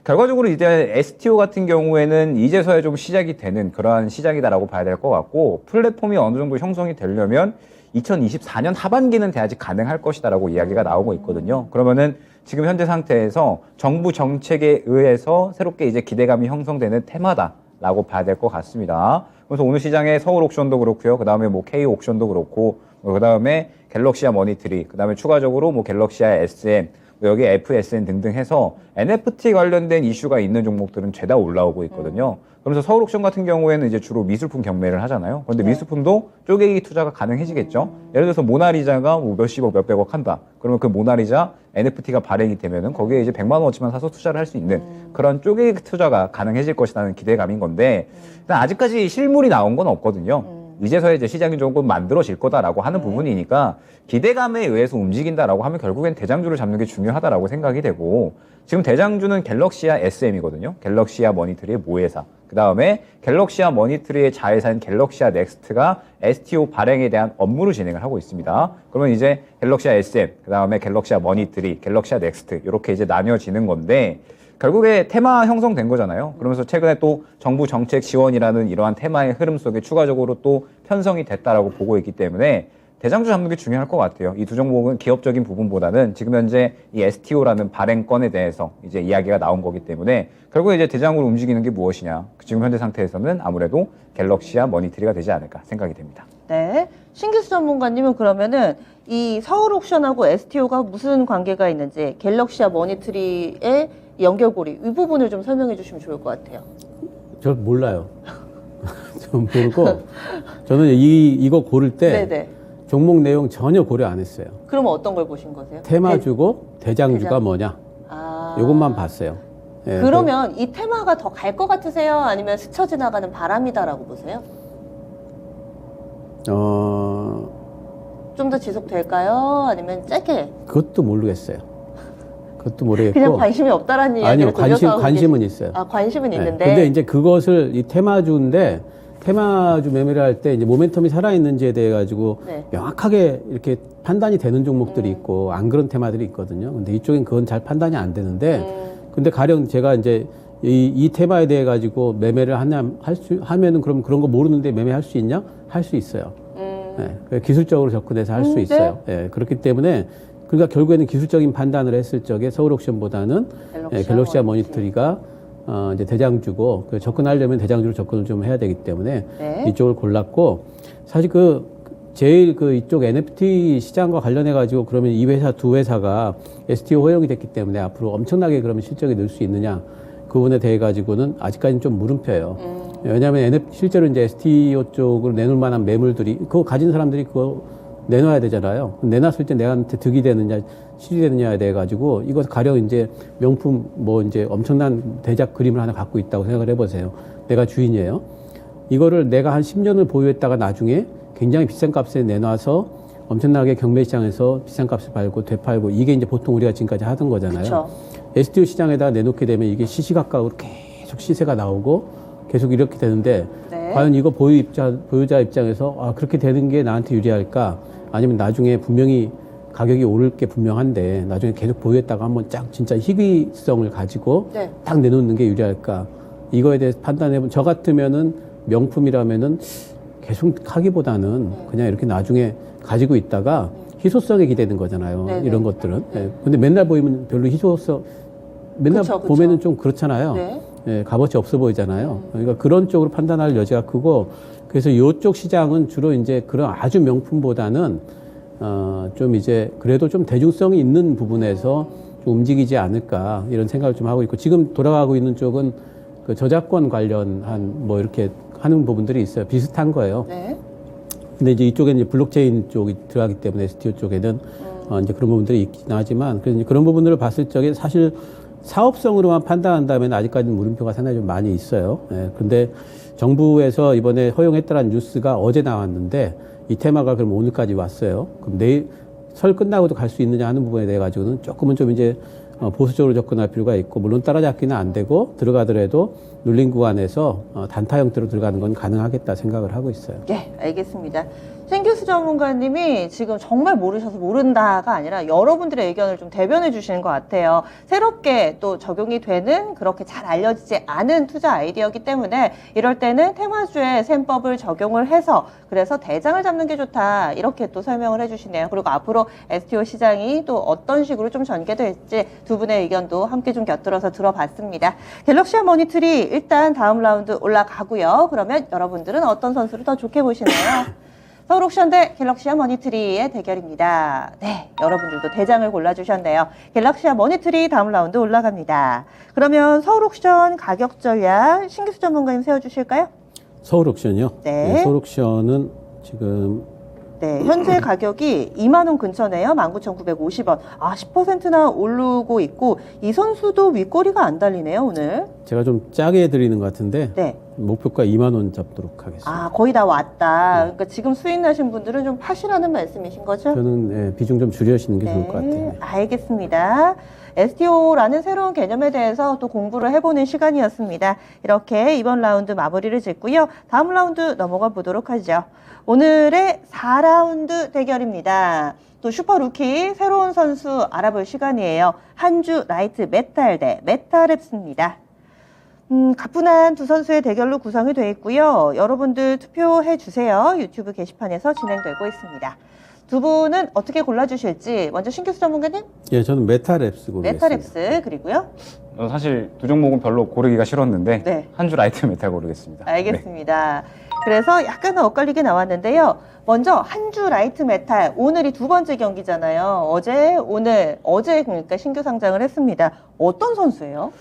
결과적으로 이제 STO 같은 경우에는 이제서야 좀 시작이 되는 그러한 시장이다라고 봐야 될 것 같고 플랫폼이 어느 정도 형성이 되려면 2024년 하반기는 돼야지 가능할 것이다라고 이야기가 나오고 있거든요. 그러면은 지금 현재 상태에서 정부 정책에 의해서 새롭게 이제 기대감이 형성되는 테마다라고 봐야 될 것 같습니다. 그래서 오늘 시장에 서울 옥션도 그렇고요. 그 다음에 뭐 K 옥션도 그렇고, 그 다음에 갤럭시아 머니트리, 그 다음에 추가적으로 뭐 갤럭시아 SM, 여기 FSN 등등 해서 NFT 관련된 이슈가 있는 종목들은 죄다 올라오고 있거든요. 그러면서 서울 옥션 같은 경우에는 이제 주로 미술품 경매를 하잖아요. 그런데 미술품도 쪼개기 투자가 가능해지겠죠. 예를 들어서 모나리자가 뭐 몇십억, 몇백억 한다. 그러면 그 모나리자 NFT가 발행이 되면은 거기에 이제 100만 원어치만 사서 투자를 할 수 있는 그런 쪼개기 투자가 가능해질 것이라는 기대감인 건데 일단 아직까지 실물이 나온 건 없거든요. 이제서야 이제 시장이 조금 만들어질 거다라고 하는 부분이니까 기대감에 의해서 움직인다라고 하면 결국엔 대장주를 잡는 게 중요하다라고 생각이 되고 지금 대장주는 갤럭시아 SM이거든요. 갤럭시아 머니터리의 모회사. 그 다음에 갤럭시아 머니터리의 자회사인 갤럭시아 넥스트가 STO 발행에 대한 업무를 진행을 하고 있습니다. 그러면 이제 갤럭시아 SM, 그 다음에 갤럭시아 머니터리, 갤럭시아 넥스트 이렇게 이제 나뉘어지는 건데 결국에 테마 형성된 거잖아요. 그러면서 최근에 또 정부 정책 지원이라는 이러한 테마의 흐름 속에 추가적으로 또 편성이 됐다라고 보고 있기 때문에 대장주 잡는 게 중요할 것 같아요. 이 두 종목은 기업적인 부분보다는 지금 현재 이 STO라는 발행건에 대해서 이제 이야기가 나온 거기 때문에 결국에 이제 대장으로 움직이는 게 무엇이냐. 지금 현재 상태에서는 아무래도 갤럭시아 머니터리가 되지 않을까 생각이 됩니다. 네. 신기수 전문가님은 그러면은 이 서울 옥션하고 STO가 무슨 관계가 있는지 갤럭시아 머니터리의 연결고리 이 부분을 좀 설명해 주시면 좋을 것 같아요. 저 몰라요. 전 모르고 저는 이거 고를 때 네네. 종목 내용 전혀 고려 안 했어요. 그러면 어떤 걸 보신 거세요? 테마주고 대장주가 대장. 뭐냐 아. 이것만 봤어요. 예, 그러면 이 테마가 더 갈 것 같으세요? 아니면 스쳐 지나가는 바람이다라고 보세요? 좀 더 지속될까요? 아니면 짧게? 그것도 모르겠어요. 그것도 모르겠고. 그냥 관심이 없다라는 이야기를 아니요, 돌려서 하고 관심은 계시- 있어요. 아, 관심은 네. 있는데. 근데 이제 그것을 이 테마주인데 테마주 매매를 할 때 이제 모멘텀이 살아있는지에 대해 가지고 네. 명확하게 이렇게 판단이 되는 종목들이 있고 안 그런 테마들이 있거든요. 근데 이쪽엔 그건 잘 판단이 안 되는데 근데 가령 제가 이제 이 테마에 대해 가지고 매매를 하면은 그럼 그런 거 모르는데 매매할 수 있냐? 할 수 있어요. 네. 기술적으로 접근해서 할 수 있어요. 예, 그렇기 때문에 그러니까 결국에는 기술적인 판단을 했을 적에 서울 옥션보다는 갤럭시아 머니터리가 이제 대장주고 그 접근하려면 대장주로 접근을 좀 해야 되기 때문에 네. 이쪽을 골랐고 사실 제일 이쪽 NFT 시장과 관련해 가지고 그러면 이 회사 두 회사가 STO 허용이 됐기 때문에 앞으로 엄청나게 그러면 실적이 늘 수 있느냐 그 부분에 대해 가지고는 아직까지는 좀 물음표예요. 왜냐하면 실제로 이제 STO 쪽으로 내놓을 만한 매물들이 그거 가진 사람들이 그거 내놔야 되잖아요. 내놨을 때 내한테 득이 되느냐, 실이 되느냐에 대해 가지고 이것 가령 이제 명품 뭐 이제 엄청난 대작 그림을 하나 갖고 있다고 생각을 해보세요. 내가 주인이에요. 이거를 내가 한 10년을 보유했다가 나중에 굉장히 비싼 값에 내놔서 엄청나게 경매 시장에서 비싼 값에 팔고 되팔고 이게 이제 보통 우리가 지금까지 하던 거잖아요. 그쵸. STO 시장에다 내놓게 되면 이게 시시각각으로 계속 시세가 나오고 계속 이렇게 되는데 네. 과연 이거 보유자 입장에서 아, 그렇게 되는 게 나한테 유리할까? 아니면 나중에 분명히 가격이 오를 게 분명한데 나중에 계속 보유했다가 한번 쫙 진짜 희귀성을 가지고 네. 딱 내놓는 게 유리할까? 이거에 대해서 판단해보면 저 같으면은 명품이라면은 계속 하기보다는 그냥 이렇게 나중에 가지고 있다가 희소성에 기대는 거잖아요. 네네. 이런 것들은. 예. 근데 맨날 보이면 별로 희소성, 맨날 그쵸, 그쵸. 보면은 좀 그렇잖아요. 네. 예, 값어치 없어 보이잖아요. 그러니까 그런 쪽으로 판단할 여지가 크고 그래서 이쪽 시장은 주로 이제 그런 아주 명품보다는 좀 이제 그래도 좀 대중성이 있는 부분에서 좀 움직이지 않을까 이런 생각을 좀 하고 있고 지금 돌아가고 있는 쪽은 그 저작권 관련한 뭐 이렇게 하는 부분들이 있어요. 비슷한 거예요. 네. 근데 이제 이쪽에 이제 블록체인 쪽이 들어가기 때문에 STO 쪽에는 이제 그런 부분들이 있긴 하지만 그래서 이제 그런 부분들을 봤을 적에 사실 사업성으로만 판단한다면 아직까지는 물음표가 상당히 좀 많이 있어요. 예, 근데 정부에서 이번에 허용했다는 뉴스가 어제 나왔는데 이 테마가 그럼 오늘까지 왔어요. 그럼 내일 설 끝나고도 갈 수 있느냐 하는 부분에 대해 가지고는 조금은 좀 이제 보수적으로 접근할 필요가 있고 물론 따라잡기는 안 되고 들어가더라도 눌린 구간에서 단타 형태로 들어가는 건 가능하겠다 생각을 하고 있어요. 네, 알겠습니다. 신규수 전문가님이 지금 정말 모르셔서 모른다가 아니라 여러분들의 의견을 좀 대변해 주시는 것 같아요. 새롭게 또 적용이 되는 그렇게 잘 알려지지 않은 투자 아이디어이기 때문에 이럴 때는 테마주의 셈법을 적용을 해서 그래서 대장을 잡는 게 좋다 이렇게 또 설명을 해주시네요. 그리고 앞으로 STO 시장이 또 어떤 식으로 좀 전개될지 두 분의 의견도 함께 좀 곁들여서 들어봤습니다. 갤럭시와 머니트리 일단 다음 라운드 올라가고요. 그러면 여러분들은 어떤 선수를 더 좋게 보시나요? 서울옥션 대 갤럭시와 머니트리의 대결입니다. 네, 여러분들도 대장을 골라주셨네요. 갤럭시와 머니트리 다음 라운드 올라갑니다. 그러면 서울옥션 가격 전략 신규수 전문가님 세워주실까요? 서울옥션이요? 네. 서울옥션은 지금 네, 현재 가격이 2만 원 근처네요. 19,950원. 아, 10%나 오르고 있고 이 선수도 윗꼬리가 안 달리네요, 오늘. 제가 좀 짜게 드리는 것 같은데 네. 목표가 2만 원 잡도록 하겠습니다. 아, 거의 다 왔다. 그러니까 지금 수익 나신 분들은 좀 파시라는 말씀이신 거죠? 저는 예, 비중 좀 줄여시는 게 좋을 것 같아요. 알겠습니다. STO라는 새로운 개념에 대해서 또 공부를 해보는 시간이었습니다. 이렇게 이번 라운드 마무리를 짓고요. 다음 라운드 넘어가 보도록 하죠. 오늘의 4라운드 대결입니다. 또 슈퍼루키 새로운 선수 알아볼 시간이에요. 한주 라이트 메탈 대 메탈랩스입니다. 가뿐한 두 선수의 대결로 구성이 되어 있고요. 여러분들 투표해 주세요. 유튜브 게시판에서 진행되고 있습니다. 두 분은 어떻게 골라주실지 먼저 신규수 전문가님? 예, 저는 메탈랩스 고르겠습니다. 메탈랩스 그리고요. 사실 두 종목은 별로 고르기가 싫었는데 네. 한 주 라이트 메탈 고르겠습니다. 알겠습니다. 그래서 약간 엇갈리게 나왔는데요. 먼저 한 주 라이트 메탈 오늘이 두 번째 경기잖아요. 어제 그러니까 신규 상장을 했습니다. 어떤 선수예요?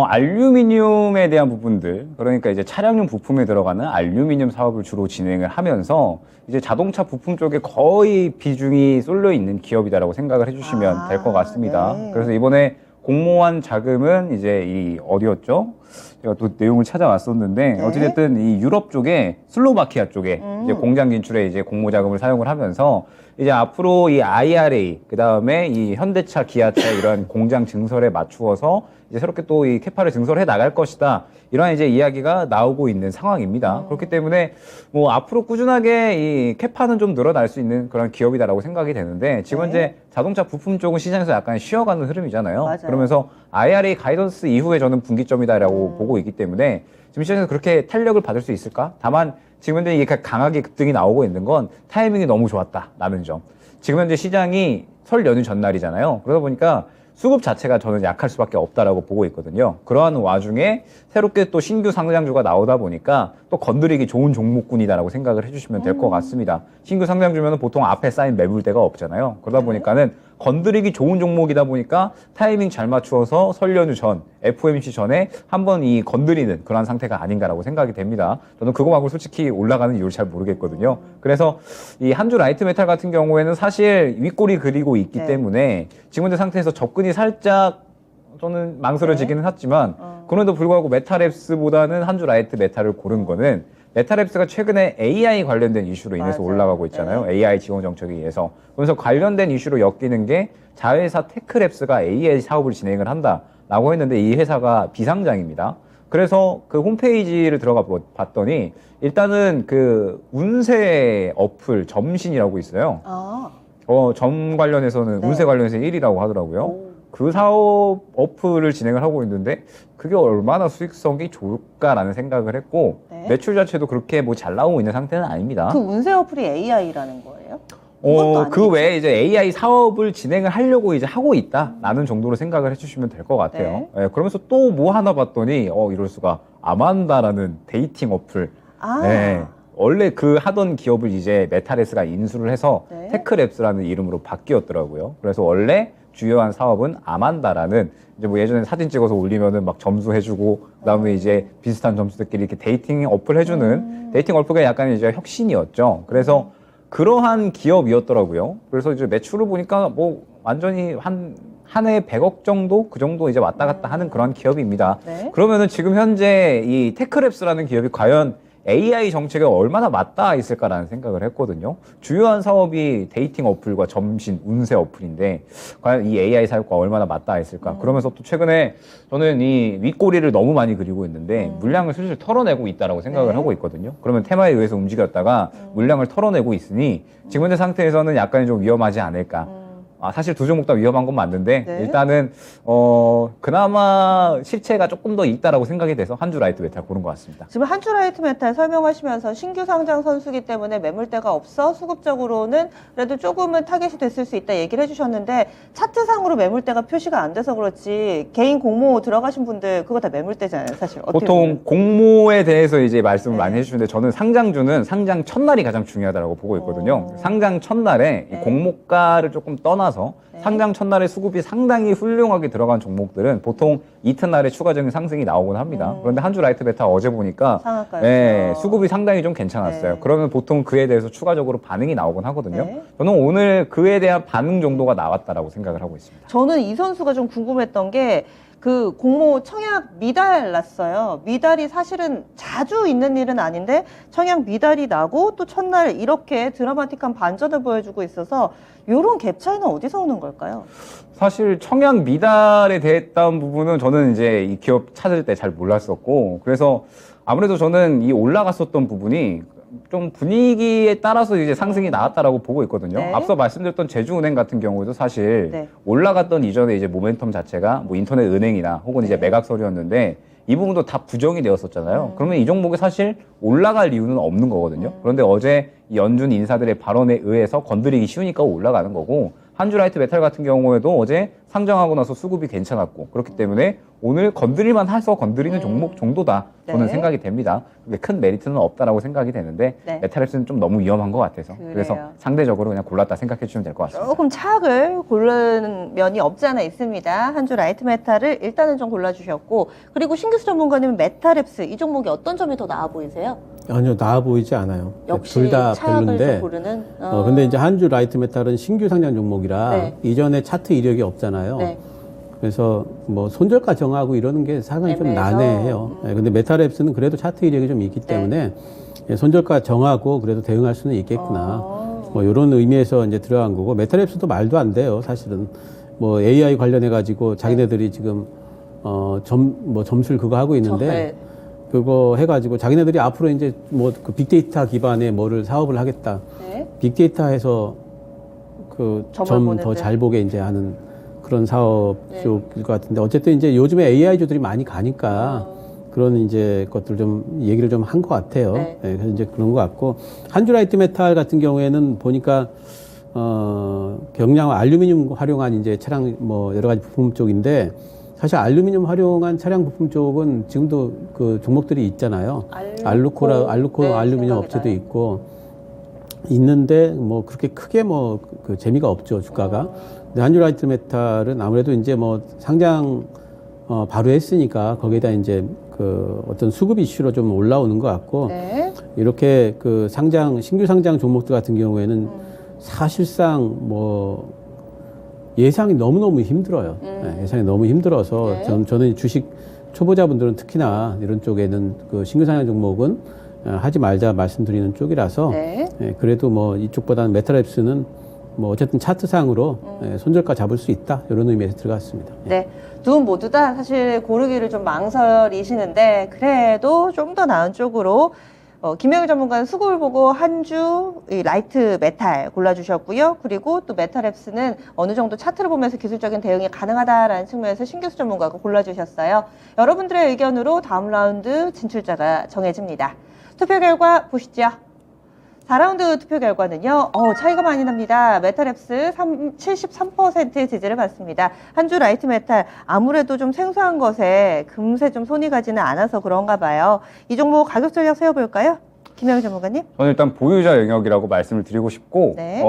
알루미늄에 대한 부분들, 그러니까 이제 차량용 부품에 들어가는 알루미늄 사업을 주로 진행을 하면서 이제 자동차 부품 쪽에 거의 비중이 쏠려 있는 기업이다라고 생각을 해주시면 될 것 같습니다. 네. 그래서 이번에 공모한 자금은 이제 어디였죠? 제가 또 내용을 찾아왔었는데 네. 어찌됐든 이 유럽 쪽에 슬로바키아 쪽에 이제 공장 진출에 이제 공모 자금을 사용을 하면서 이제 앞으로 이 IRA 그 다음에 이 현대차, 기아차 이런 공장 증설에 맞추어서 이제 새롭게 또 이 캐파를 증설해 나갈 것이다. 이런 이제 이야기가 나오고 있는 상황입니다. 그렇기 때문에 뭐 앞으로 꾸준하게 이 캐파는 좀 늘어날 수 있는 그런 기업이다라고 생각이 되는데 지금 네. 이제 자동차 부품 쪽은 시장에서 약간 쉬어가는 흐름이잖아요. 맞아요. 그러면서 IRA 가이던스 이후에 저는 분기점이다라고 보고 있기 때문에 지금 시장에서 그렇게 탄력을 받을 수 있을까? 다만 지금 현재 이게 강하게 급등이 나오고 있는 건 타이밍이 너무 좋았다라는 점. 지금 현재 시장이 설 연휴 전날이잖아요. 그러다 보니까 수급 자체가 저는 약할 수밖에 없다라고 보고 있거든요. 그러한 와중에 새롭게 또 신규 상장주가 나오다 보니까 또 건드리기 좋은 종목군이다라고 생각을 해주시면 될 것 같습니다. 신규 상장주면 보통 앞에 쌓인 매물대가 없잖아요. 그러다 보니까는 건드리기 좋은 종목이다 보니까 타이밍 잘 맞추어서 설 연휴 전, FOMC 전에 한번 이 건드리는 그런 상태가 아닌가라고 생각이 됩니다. 저는 그거 말고 솔직히 올라가는 이유를 잘 모르겠거든요. 그래서 이 한주 라이트 메탈 같은 경우에는 사실 윗골이 그리고 있기 네. 때문에 지금 현재 상태에서 접근이 살짝 저는 망설여지기는 했지만 그럼에도 불구하고 메탈앱스보다는 한주 라이트 메탈을 고른 거는 메탈앱스가 최근에 AI 관련된 이슈로 인해서 맞아요. 올라가고 있잖아요. AI 지원 정책에 의해서. 그래서 관련된 이슈로 엮이는 게 자회사 테크랩스가 AI 사업을 진행을 한다라고 했는데 이 회사가 비상장입니다. 그래서 그 홈페이지를 들어가 봤더니 일단은 그 운세 어플 점신이라고 있어요. 아, 점 관련해서는 네. 운세 관련해서 1위라고 하더라고요. 오. 그 사업 어플을 진행을 하고 있는데 그게 얼마나 수익성이 좋을까라는 생각을 했고 네. 매출 자체도 그렇게 뭐 잘 나오고 있는 상태는 아닙니다. 그 운세 어플이 AI라는 거예요? 그것도 그 아니겠죠? 외에 이제 AI 사업을 진행을 하려고 이제 하고 있다라는 정도로 생각을 해주시면 될 것 같아요. 네. 예, 그러면서 또 뭐 하나 봤더니 이럴 수가 아만다라는 데이팅 어플. 아, 네. 원래 그 하던 기업을 이제 메타레스가 인수를 해서 네. 테크랩스라는 이름으로 바뀌었더라고요. 그래서 원래 주요한 사업은 아만다라는 이제 뭐 예전에 사진 찍어서 올리면은 막 점수 해주고 그다음에 이제 비슷한 점수들끼리 이렇게 데이팅 어플 해주는 데이팅 어플가 약간 이제 혁신이었죠. 그래서 그러한 기업이었더라고요. 그래서 이제 매출을 보니까 뭐 완전히 한 해에 100억 정도 그 정도 이제 왔다 갔다 하는 그런 기업입니다. 네. 그러면은 지금 현재 이 테크랩스라는 기업이 과연 AI 정책에 얼마나 맞닿아 있을까라는 생각을 했거든요. 주요한 사업이 데이팅 어플과 점신, 운세 어플인데 과연 이 AI 사업과 얼마나 맞닿아 있을까. 그러면서 또 최근에 저는 이 윗꼬리를 너무 많이 그리고 있는데 물량을 슬슬 털어내고 있다라고 생각을 네. 하고 있거든요. 그러면 테마에 의해서 움직였다가 물량을 털어내고 있으니 지금 현재 상태에서는 약간 좀 위험하지 않을까. 사실 두 종목 다 위험한 건 맞는데 네. 일단은 그나마 실체가 조금 더 있다라고 생각이 돼서 한주 라이트 메탈 고른 것 같습니다. 지금 한주 라이트 메탈 설명하시면서 신규 상장 선수기 때문에 매물대가 없어 수급적으로는 그래도 조금은 타겟이 됐을 수 있다 얘기를 해주셨는데 차트상으로 매물대가 표시가 안 돼서 그렇지 개인 공모 들어가신 분들 그거 다 매물대잖아요 사실. 어떻게 보통 보면. 공모에 대해서 이제 말씀을 네. 많이 해주시는데 저는 상장주는 상장 첫날이 가장 중요하다고 보고 있거든요. 상장 첫날에 이 네. 공모가를 조금 떠나서 네. 상장 첫날에 수급이 상당히 훌륭하게 들어간 종목들은 보통 이튿날에 추가적인 상승이 나오곤 합니다. 그런데 한주 라이트 베타 어제 보니까 상한가였죠. 네, 수급이 상당히 좀 괜찮았어요. 네. 그러면 보통 그에 대해서 추가적으로 반응이 나오곤 하거든요. 네. 저는 오늘 그에 대한 반응 정도가 나왔다라고 생각을 하고 있습니다. 저는 이 선수가 좀 궁금했던 게 그 공모 청약 미달 났어요. 미달이 사실은 자주 있는 일은 아닌데 청약 미달이 나고 또 첫날 이렇게 드라마틱한 반전을 보여주고 있어서 이런 갭 차이는 어디서 오는 걸까요? 사실 청약 미달에 대했던 부분은 저는 이제 이 기업 찾을 때 잘 몰랐었고 그래서 아무래도 저는 이 올라갔었던 부분이 좀 분위기에 따라서 이제 상승이 나왔다라고 보고 있거든요. 네. 앞서 말씀드렸던 제주은행 같은 경우에도 사실 네. 올라갔던 이전에 이제 모멘텀 자체가 뭐 인터넷 은행이나 혹은 이제 네. 매각설이었는데 이 부분도 다 부정이 되었었잖아요. 그러면 이 종목이 사실 올라갈 이유는 없는 거거든요. 그런데 어제 이 연준 인사들의 발언에 의해서 건드리기 쉬우니까 올라가는 거고 한주 라이트 메탈 같은 경우에도 어제 상장하고 나서 수급이 괜찮았고 그렇기 때문에 오늘 건드릴만 해서 건드리는 종목 정도다 저는 네. 생각이 됩니다. 그게 큰 메리트는 없다라고 생각이 되는데 네. 메탈랩스는 좀 너무 위험한 것 같아서 그래요. 그래서 상대적으로 그냥 골랐다 생각해 주시면 될 것 같습니다. 조금 차악을 고르는 면이 없지 않아 있습니다. 한주 라이트 메탈을 일단은 좀 골라주셨고 그리고 신규수 전문가님은 메탈랩스 이 종목이 어떤 점이 더 나아 보이세요? 아니요, 나아 보이지 않아요. 역시 둘 다 차악을 별론데. 좀 고르는. 근데 이제 한주 라이트 메탈은 신규 상장 종목이라 네. 이전에 차트 이력이 없잖아요. 네. 그래서 뭐 손절가 정하고 이러는 게 상당히 좀 애매해서. 난해해요. 네, 근데 메탈랩스는 그래도 차트 이력이 좀 있기 때문에 예, 손절가 정하고 그래도 대응할 수는 있겠구나. 뭐 이런 의미에서 이제 들어간 거고 메탈랩스도 말도 안 돼요. 사실은 뭐 AI 관련해 가지고 자기네들이 지금 점술 그거 하고 있는데 네. 그거 해가지고 자기네들이 앞으로 이제 뭐 그 빅데이터 기반의 뭐를 사업을 하겠다. 네. 빅데이터에서 그 점을 점 보는데. 더 잘 보게 이제 하는 그런 사업 네. 쪽일 것 같은데 어쨌든 이제 요즘에 AI주들이 많이 가니까 그런 이제 것들 좀 얘기를 좀 한 것 같아요. 네. 예, 그래서 이제 그런 것 같고 한주 라이트 메탈 같은 경우에는 보니까 경량 알루미늄 활용한 이제 차량 뭐 여러 가지 부품 쪽인데 사실 알루미늄 활용한 차량 부품 쪽은 지금도 그 종목들이 있잖아요. 알루코 네, 알루미늄 생각이 업체도 나요. 있고 있는데 뭐 그렇게 크게 뭐 그 재미가 없죠 주가가. 근데 한주라이트 메탈은 아무래도 이제 뭐 상장 바로 했으니까 거기에다 이제 그 어떤 수급 이슈로 좀 올라오는 것 같고 네. 이렇게 그 신규 상장 종목들 같은 경우에는 사실상 뭐 예상이 너무너무 힘들어요. 네, 예상이 너무 힘들어서 네. 저는 주식 초보자분들은 특히나 이런 쪽에는 그 신규 상장 종목은 하지 말자 말씀드리는 쪽이라서 네. 그래도 뭐 이쪽보다는 메탈랩스는 뭐 어쨌든 차트상으로 손절가 잡을 수 있다 이런 의미에서 들어갔습니다. 네. 두 분 모두 다 사실 고르기를 좀 망설이시는데 그래도 좀 더 나은 쪽으로 김영일 전문가는 수급을 보고 한 주 라이트 메탈 골라주셨고요. 그리고 또 메탈랩스는 어느 정도 차트를 보면서 기술적인 대응이 가능하다라는 측면에서 신규수 전문가가 골라주셨어요. 여러분들의 의견으로 다음 라운드 진출자가 정해집니다. 투표 결과 보시죠. 4라운드 투표 결과는요, 차이가 많이 납니다. 메탈랩스 73%의 지지를 받습니다. 한 주 라이트 메탈, 아무래도 좀 생소한 것에 금세 좀 손이 가지는 않아서 그런가 봐요. 이 종목 가격 전략 세워볼까요? 김영희 전문가님? 저는 일단 보유자 영역이라고 말씀을 드리고 싶고, 네.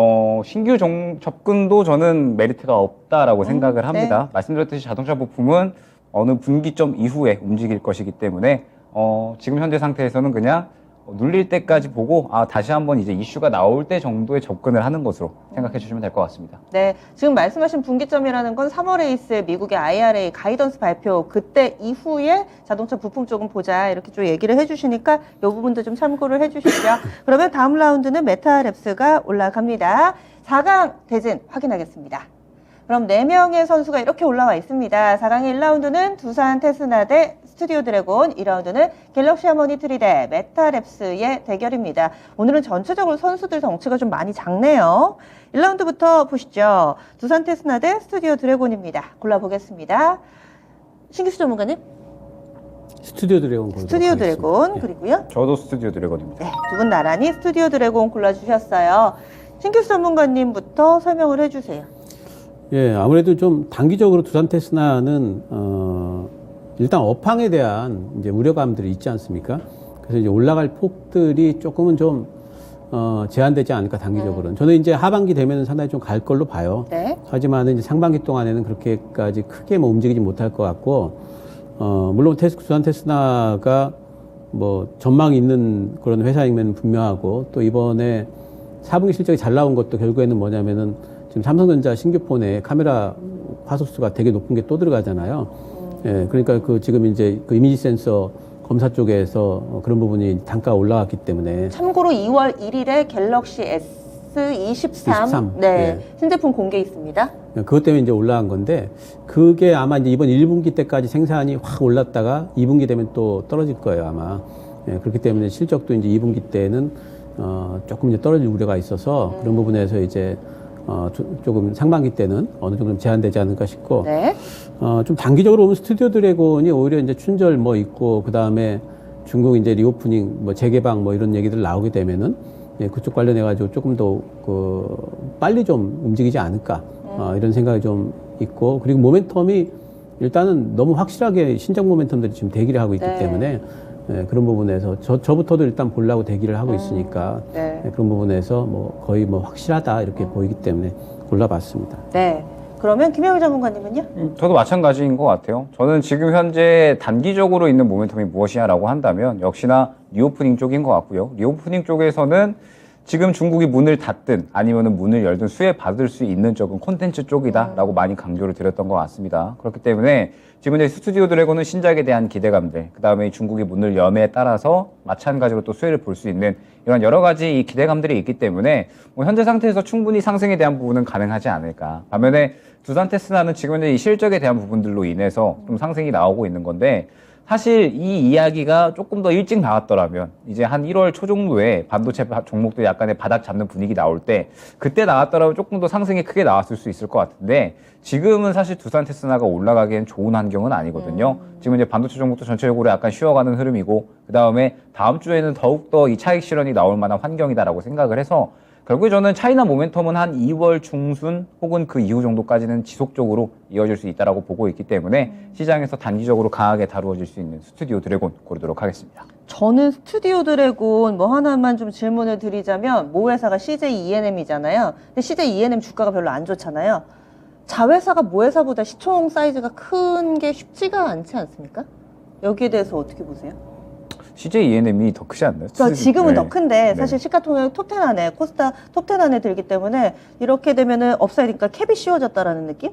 신규 접근도 저는 메리트가 없다라고 생각을 합니다. 네. 말씀드렸듯이 자동차 부품은 어느 분기점 이후에 움직일 것이기 때문에, 지금 현재 상태에서는 그냥 눌릴 때까지 보고 다시 한번 이제 이슈가 나올 때 정도의 접근을 하는 것으로 생각해 주시면 될 것 같습니다. 네, 지금 말씀하신 분기점이라는 건 3월에 있을 미국의 IRA 가이던스 발표 그때 이후에 자동차 부품 쪽은 보자 이렇게 좀 얘기를 해주시니까 이 부분도 좀 참고를 해주시죠. 그러면 다음 라운드는 메탈랩스가 올라갑니다. 4강 대진 확인하겠습니다. 그럼 4명의 선수가 이렇게 올라와 있습니다. 4강의 1라운드는 두산 테스나 대 스튜디오 드래곤, 2라운드는 갤럭시 하모니3 대 메탈랩스의 대결입니다. 오늘은 전체적으로 선수들 덩치가 좀 많이 작네요. 1라운드부터 보시죠. 두산 테스나 대 스튜디오 드래곤입니다. 골라보겠습니다. 신기수 전문가님? 스튜디오 드래곤 스튜디오 드래곤, 예. 그리고요. 저도 스튜디오 드래곤입니다. 네, 두 분 나란히 스튜디오 드래곤 골라주셨어요. 신기수 전문가님부터 설명을 해주세요. 예, 아무래도 좀 단기적으로 두산 테스나는 일단 업황에 대한 이제 우려감들이 있지 않습니까? 그래서 이제 올라갈 폭들이 조금은 좀 제한되지 않을까 단기적으로는. 저는 이제 하반기 되면은 상당히 좀 갈 걸로 봐요. 네. 하지만 이제 상반기 동안에는 그렇게까지 크게 뭐 움직이지 못할 것 같고, 물론 두산 테스나가 뭐 전망이 있는 그런 회사임은 분명하고, 또 이번에 4분기 실적이 잘 나온 것도 결국에는 뭐냐면은 지금 삼성전자 신규폰에 카메라 화소수가 되게 높은 게 또 들어가잖아요. 예, 그러니까 지금 이제 그 이미지 센서 검사 쪽에서 그런 부분이 단가가 올라갔기 때문에. 참고로 2월 1일에 갤럭시 S23 네, 예. 신제품 공개 있습니다. 그것 때문에 이제 올라간 건데, 그게 아마 이제 이번 1분기 때까지 생산이 확 올랐다가 2분기 되면 또 떨어질 거예요, 아마. 예, 그렇기 때문에 실적도 이제 2분기 때는 조금 이제 떨어질 우려가 있어서 그런 부분에서 이제 조금 상반기 때는 어느 정도 제한되지 않을까 싶고, 네. 좀 단기적으로 보면 스튜디오 드래곤이 오히려 이제 춘절 뭐 있고, 그 다음에 중국 이제 리오프닝, 뭐 재개방 뭐 이런 얘기들 나오게 되면은, 예, 그쪽 관련해가지고 조금 더 빨리 좀 움직이지 않을까, 이런 생각이 좀 있고, 그리고 모멘텀이 일단은 너무 확실하게 신작 모멘텀들이 지금 대기를 하고 있기 네. 때문에, 예, 그런 부분에서 저부터도 일단 보려고 대기를 하고 있으니까, 네. 예, 그런 부분에서 뭐 거의 뭐 확실하다 이렇게 보이기 때문에 골라봤습니다. 네. 그러면 김영일 전문가님은요? 저도 마찬가지인 것 같아요. 저는 지금 현재 단기적으로 있는 모멘텀이 무엇이냐라고 한다면 역시나 리오프닝 쪽인 것 같고요. 리오프닝 쪽에서는 지금 중국이 문을 닫든 아니면 문을 열든 수혜받을 수 있는 쪽은 콘텐츠 쪽이다라고 많이 강조를 드렸던 것 같습니다. 그렇기 때문에 지금 이제 스튜디오 드래곤은 신작에 대한 기대감들, 그 다음에 중국이 문을 염에 따라서 마찬가지로 또 수혜를 볼 수 있는 이런 여러 가지 이 기대감들이 있기 때문에 뭐 현재 상태에서 충분히 상승에 대한 부분은 가능하지 않을까. 반면에 두산 테스나는 지금 현재 이 실적에 대한 부분들로 인해서 좀 상승이 나오고 있는 건데, 사실 이 이야기가 조금 더 일찍 나왔더라면 이제 한 1월 초 정도에 반도체 종목도 약간의 바닥 잡는 분위기 나올 때 그때 나왔더라면 조금 더 상승이 크게 나왔을 수 있을 것 같은데, 지금은 사실 두산 테스나가 올라가기엔 좋은 환경은 아니거든요. 지금 이제 반도체 종목도 전체적으로 약간 쉬어가는 흐름이고, 그 다음에 다음 주에는 더욱더 이 차익 실현이 나올 만한 환경이다라고 생각을 해서 결국에 저는 차이나 모멘텀은 한 2월 중순 혹은 그 이후 정도까지는 지속적으로 이어질 수 있다라고 보고 있기 때문에 시장에서 단기적으로 강하게 다루어질 수 있는 스튜디오 드래곤 고르도록 하겠습니다. 저는 스튜디오 드래곤 뭐 하나만 좀 질문을 드리자면 모 회사가 CJ ENM이잖아요. 근데 CJ ENM 주가가 별로 안 좋잖아요. 자회사가 모 회사보다 시총 사이즈가 큰 게 쉽지가 않지 않습니까? 여기에 대해서 어떻게 보세요? CJ ENM이 더 크지 않나요? 그러니까 지금은 네. 더 큰데 사실 네. 시가총액 톱10 안에 코스타 톱10 안에 들기 때문에 이렇게 되면은 업사이드니까 캡이 씌워졌다라는 느낌?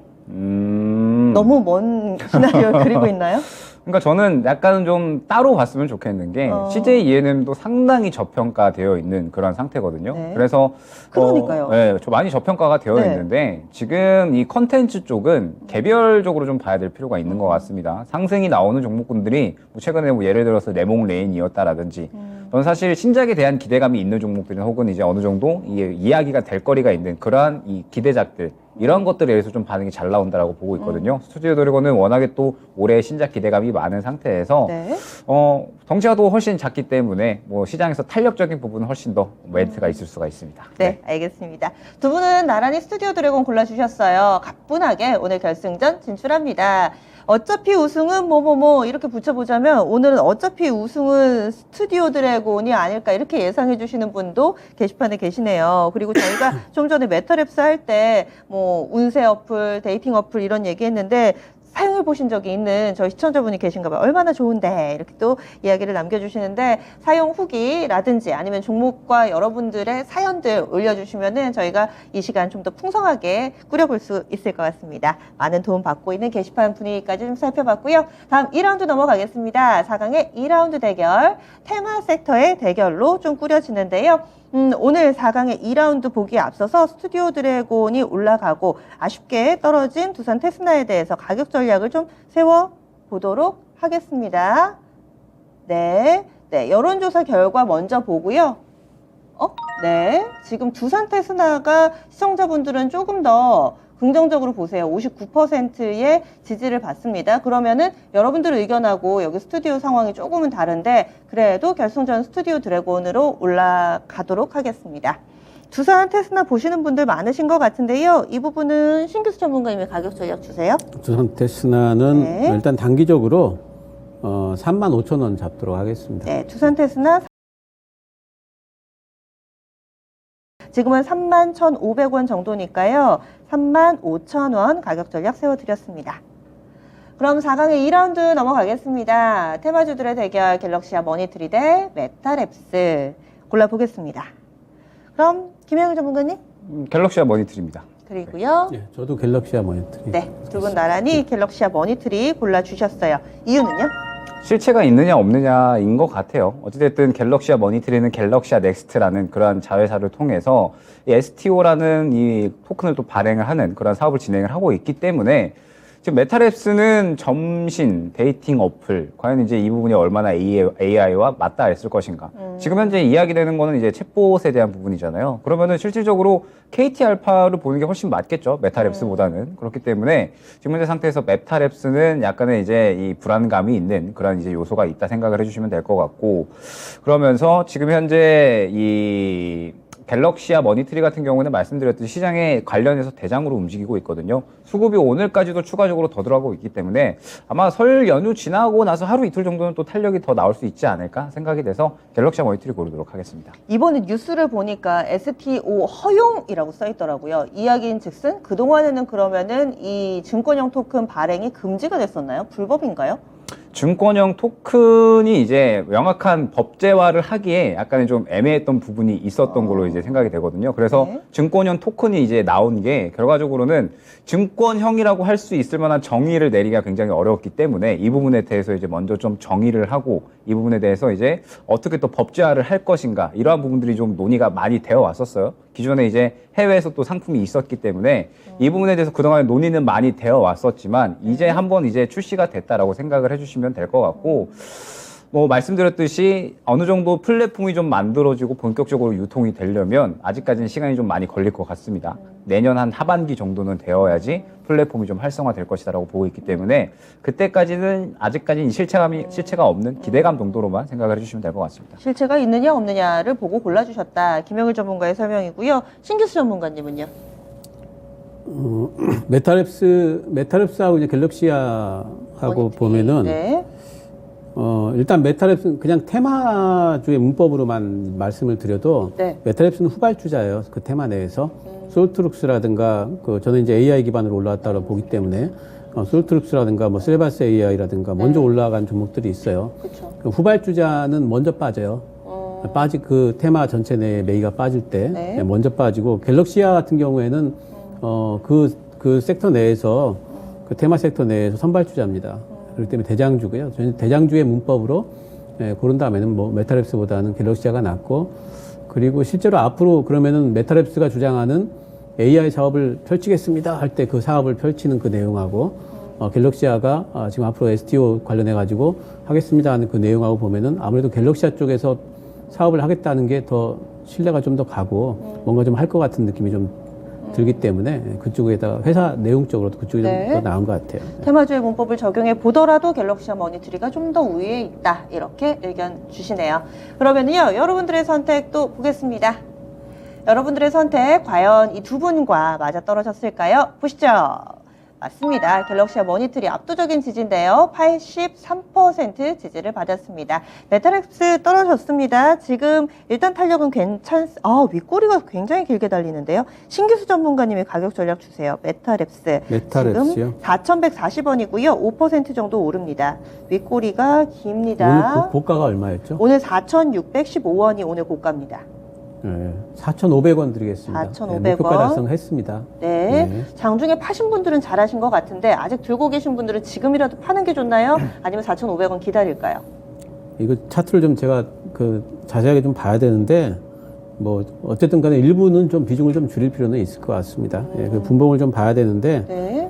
너무 먼 시나리오를 그리고 있나요? 그러니까 저는 약간 좀 따로 봤으면 좋겠는 게 CJ ENM도 상당히 저평가되어 있는 그런 상태거든요. 네. 그래서 그러니까요. 네, 많이 저평가가 되어 네. 있는데 지금 이 컨텐츠 쪽은 개별적으로 좀 봐야 될 필요가 있는 것 같습니다. 상승이 나오는 종목군들이 뭐 최근에 뭐 예를 들어서 레몽 레인이었다라든지 저는 사실 신작에 대한 기대감이 있는 종목들은 혹은 이제 어느 정도 이야기가 될 거리가 있는 그러한 이 기대작들 이런 것들에 의해서 좀 반응이 잘 나온다라고 보고 있거든요. 스튜디오 드래곤은 워낙에 또 올해 신작 기대감이 많은 상태에서 네. 덩치가 또 훨씬 작기 때문에 뭐 시장에서 탄력적인 부분은 훨씬 더 메리트가 있을 수가 있습니다. 네, 알겠습니다. 두 분은 나란히 스튜디오 드래곤 골라주셨어요. 가뿐하게 오늘 결승전 진출합니다. 어차피 우승은 뭐뭐뭐 이렇게 붙여보자면 오늘은 어차피 우승은 스튜디오 드래곤이 아닐까 이렇게 예상해 주시는 분도 게시판에 계시네요. 그리고 저희가 좀 전에 메타랩스 할 때 뭐 운세 어플, 데이팅 어플 이런 얘기했는데 사용해 보신 적이 있는 저희 시청자분이 계신가 봐요. 얼마나 좋은데 이렇게 또 이야기를 남겨주시는데 사용 후기라든지 아니면 종목과 여러분들의 사연들 올려주시면은 저희가 이 시간 좀 더 풍성하게 꾸려볼 수 있을 것 같습니다. 많은 도움 받고 있는 게시판 분위기까지 좀 살펴봤고요. 다음 2라운드 넘어가겠습니다. 4강의 2라운드 대결 테마 섹터의 대결로 좀 꾸려지는데요. 오늘 4강의 2라운드 보기에 앞서서 스튜디오 드래곤이 올라가고 아쉽게 떨어진 두산 테스나에 대해서 가격 전략을 좀 세워보도록 하겠습니다. 네, 여론조사 결과 먼저 보고요. 네, 지금 두산 테스나가 시청자분들은 조금 더 긍정적으로 보세요. 59%의 지지를 받습니다. 그러면은 여러분들 의견하고 여기 스튜디오 상황이 조금은 다른데 그래도 결승전 스튜디오 드래곤으로 올라가도록 하겠습니다. 두산 테스나 보시는 분들 많으신 것 같은데요. 이 부분은 신규수 전문가님의 가격 전략 주세요. 두산 테스나는 네. 일단 단기적으로 35,000원 잡도록 하겠습니다. 네, 두산 테스나 지금은 31,500원 정도니까요. 35,000원 가격 전략 세워드렸습니다. 그럼 4강의 2라운드 넘어가겠습니다. 테마주들의 대결 갤럭시와 머니트리 대 메타랩스 골라보겠습니다. 그럼 김혜영 전문가님 갤럭시와 머니트리입니다. 그리고요. 예, 저도 갤럭시와 머니터리. 네, 두 분 나란히 갤럭시와 머니트리 골라주셨어요. 이유는요? 실체가 있느냐 없느냐인 것 같아요. 어찌됐든 갤럭시와 머니트리는 갤럭시와 넥스트라는 그러한 자회사를 통해서 이 STO라는 이 토큰을 또 발행을 하는 그런 사업을 진행을 하고 있기 때문에 지금 메타랩스는 점신, 데이팅 어플, 과연 이제 이 부분이 얼마나 AI와 맞닿아 있을 것인가. 지금 현재 이야기되는 거는 이제 챗봇에 대한 부분이잖아요. 그러면은 실질적으로 KT 알파를 보는 게 훨씬 맞겠죠. 메타랩스보다는. 그렇기 때문에 지금 현재 상태에서 메타랩스는 약간의 이제 이 불안감이 있는 그런 이제 요소가 있다 생각을 해주시면 될 것 같고, 그러면서 지금 현재 이 갤럭시와 머니트리 같은 경우는 말씀드렸듯이 시장에 관련해서 대장으로 움직이고 있거든요. 수급이 오늘까지도 추가적으로 더 들어가고 있기 때문에 아마 설 연휴 지나고 나서 하루 이틀 정도는 또 탄력이 더 나올 수 있지 않을까 생각이 돼서 갤럭시와 머니트리 고르도록 하겠습니다. 이번에 뉴스를 보니까 STO 허용이라고 써있더라고요. 이야기인 즉슨 그동안에는 그러면은 이 증권형 토큰 발행이 금지가 됐었나요? 불법인가요? 증권형 토큰이 이제 명확한 법제화를 하기에 약간의 좀 애매했던 부분이 있었던 걸로 이제 생각이 되거든요. 그래서 네. 증권형 토큰이 이제 나온 게 결과적으로는 증권형이라고 할 수 있을 만한 정의를 내리기가 굉장히 어려웠기 때문에 이 부분에 대해서 이제 먼저 좀 정의를 하고 이 부분에 대해서 이제 어떻게 또 법제화를 할 것인가 이러한 부분들이 좀 논의가 많이 되어 왔었어요. 기존에 이제 해외에서 또 상품이 있었기 때문에 이 부분에 대해서 그동안 논의는 많이 되어 왔었지만 이제 한번 이제 출시가 됐다라고 생각을 해주시면 될 것 같고 뭐 말씀드렸듯이 어느 정도 플랫폼이 좀 만들어지고 본격적으로 유통이 되려면 아직까지는 시간이 좀 많이 걸릴 것 같습니다. 내년 한 하반기 정도는 되어야지 플랫폼이 좀 활성화될 것이다라고 보고 있기 때문에 그때까지는 아직까지는 실체가 없는 기대감 정도로만 생각을 해주시면 될 것 같습니다. 실체가 있느냐 없느냐를 보고 골라주셨다. 김영일 전문가의 설명이고요. 신기수 전문가님은요? 메타랩스하고 이제 갤럭시아하고 보면은 네. 일단 메타랩스는 그냥 테마주의 문법으로만 말씀을 드려도 네. 메타랩스는 후발주자예요. 그 테마 내에서 솔트룩스라든가 저는 이제 AI 기반으로 올라왔다고 보기 때문에 솔트룩스라든가 뭐 셀바스 AI라든가 먼저 올라간 종목들이 있어요. 그렇죠. 후발주자는 먼저 빠져요. 그 테마 전체 내에 매기가 빠질 때 네. 먼저 빠지고 갤럭시아 같은 경우에는 그 섹터 내에서 그 테마 섹터 내에서 선발주자입니다. 그렇기 때문에 대장주고요. 저는 대장주의 문법으로 고른 다음에는 뭐 메타랩스보다는 갤럭시아가 낫고 그리고 실제로 앞으로 그러면은 메타랩스가 주장하는 AI 사업을 펼치겠습니다 할 때 그 사업을 펼치는 그 내용하고 갤럭시아가 지금 앞으로 STO 관련해 가지고 하겠습니다 하는 그 내용하고 보면은 아무래도 갤럭시아 쪽에서 사업을 하겠다는 게 더 신뢰가 좀 더 가고 뭔가 좀 할 것 같은 느낌이 좀 들기 때문에 그쪽에다가 회사 내용적으로도 그쪽이 네. 좀 더 나은 것 같아요. 테마주의 문법을 적용해 보더라도 갤럭시아 머니터리가 좀 더 우위에 있다. 이렇게 의견 주시네요. 그러면요, 여러분들의 선택도 보겠습니다. 여러분들의 선택 과연 이 두 분과 맞아 떨어졌을까요? 보시죠. 맞습니다. 갤럭시아 머니터리 압도적인 지지인데요. 83% 지지를 받았습니다. 메타랩스 떨어졌습니다. 지금 일단 탄력은 윗꼬리가 굉장히 길게 달리는데요. 신기수 전문가님의 가격 전략 주세요. 메타랩스. 메타랩스요? 지금 4,140원이고요. 5% 정도 오릅니다. 윗꼬리가 깁니다. 오늘 고가가 얼마였죠? 오늘 4,615원이 오늘 고가입니다. 네, 4,500원 드리겠습니다. 4,500원. 네, 목표가 달성했습니다. 네. 네. 장중에 파신 분들은 잘하신 것 같은데 아직 들고 계신 분들은 지금이라도 파는 게 좋나요? 아니면 4,500원 기다릴까요? 이거 차트를 좀 제가 자세하게 좀 봐야 되는데 뭐 어쨌든 간에 일부는 좀 비중을 좀 줄일 필요는 있을 것 같습니다. 예, 그 분봉을 좀 봐야 되는데 네.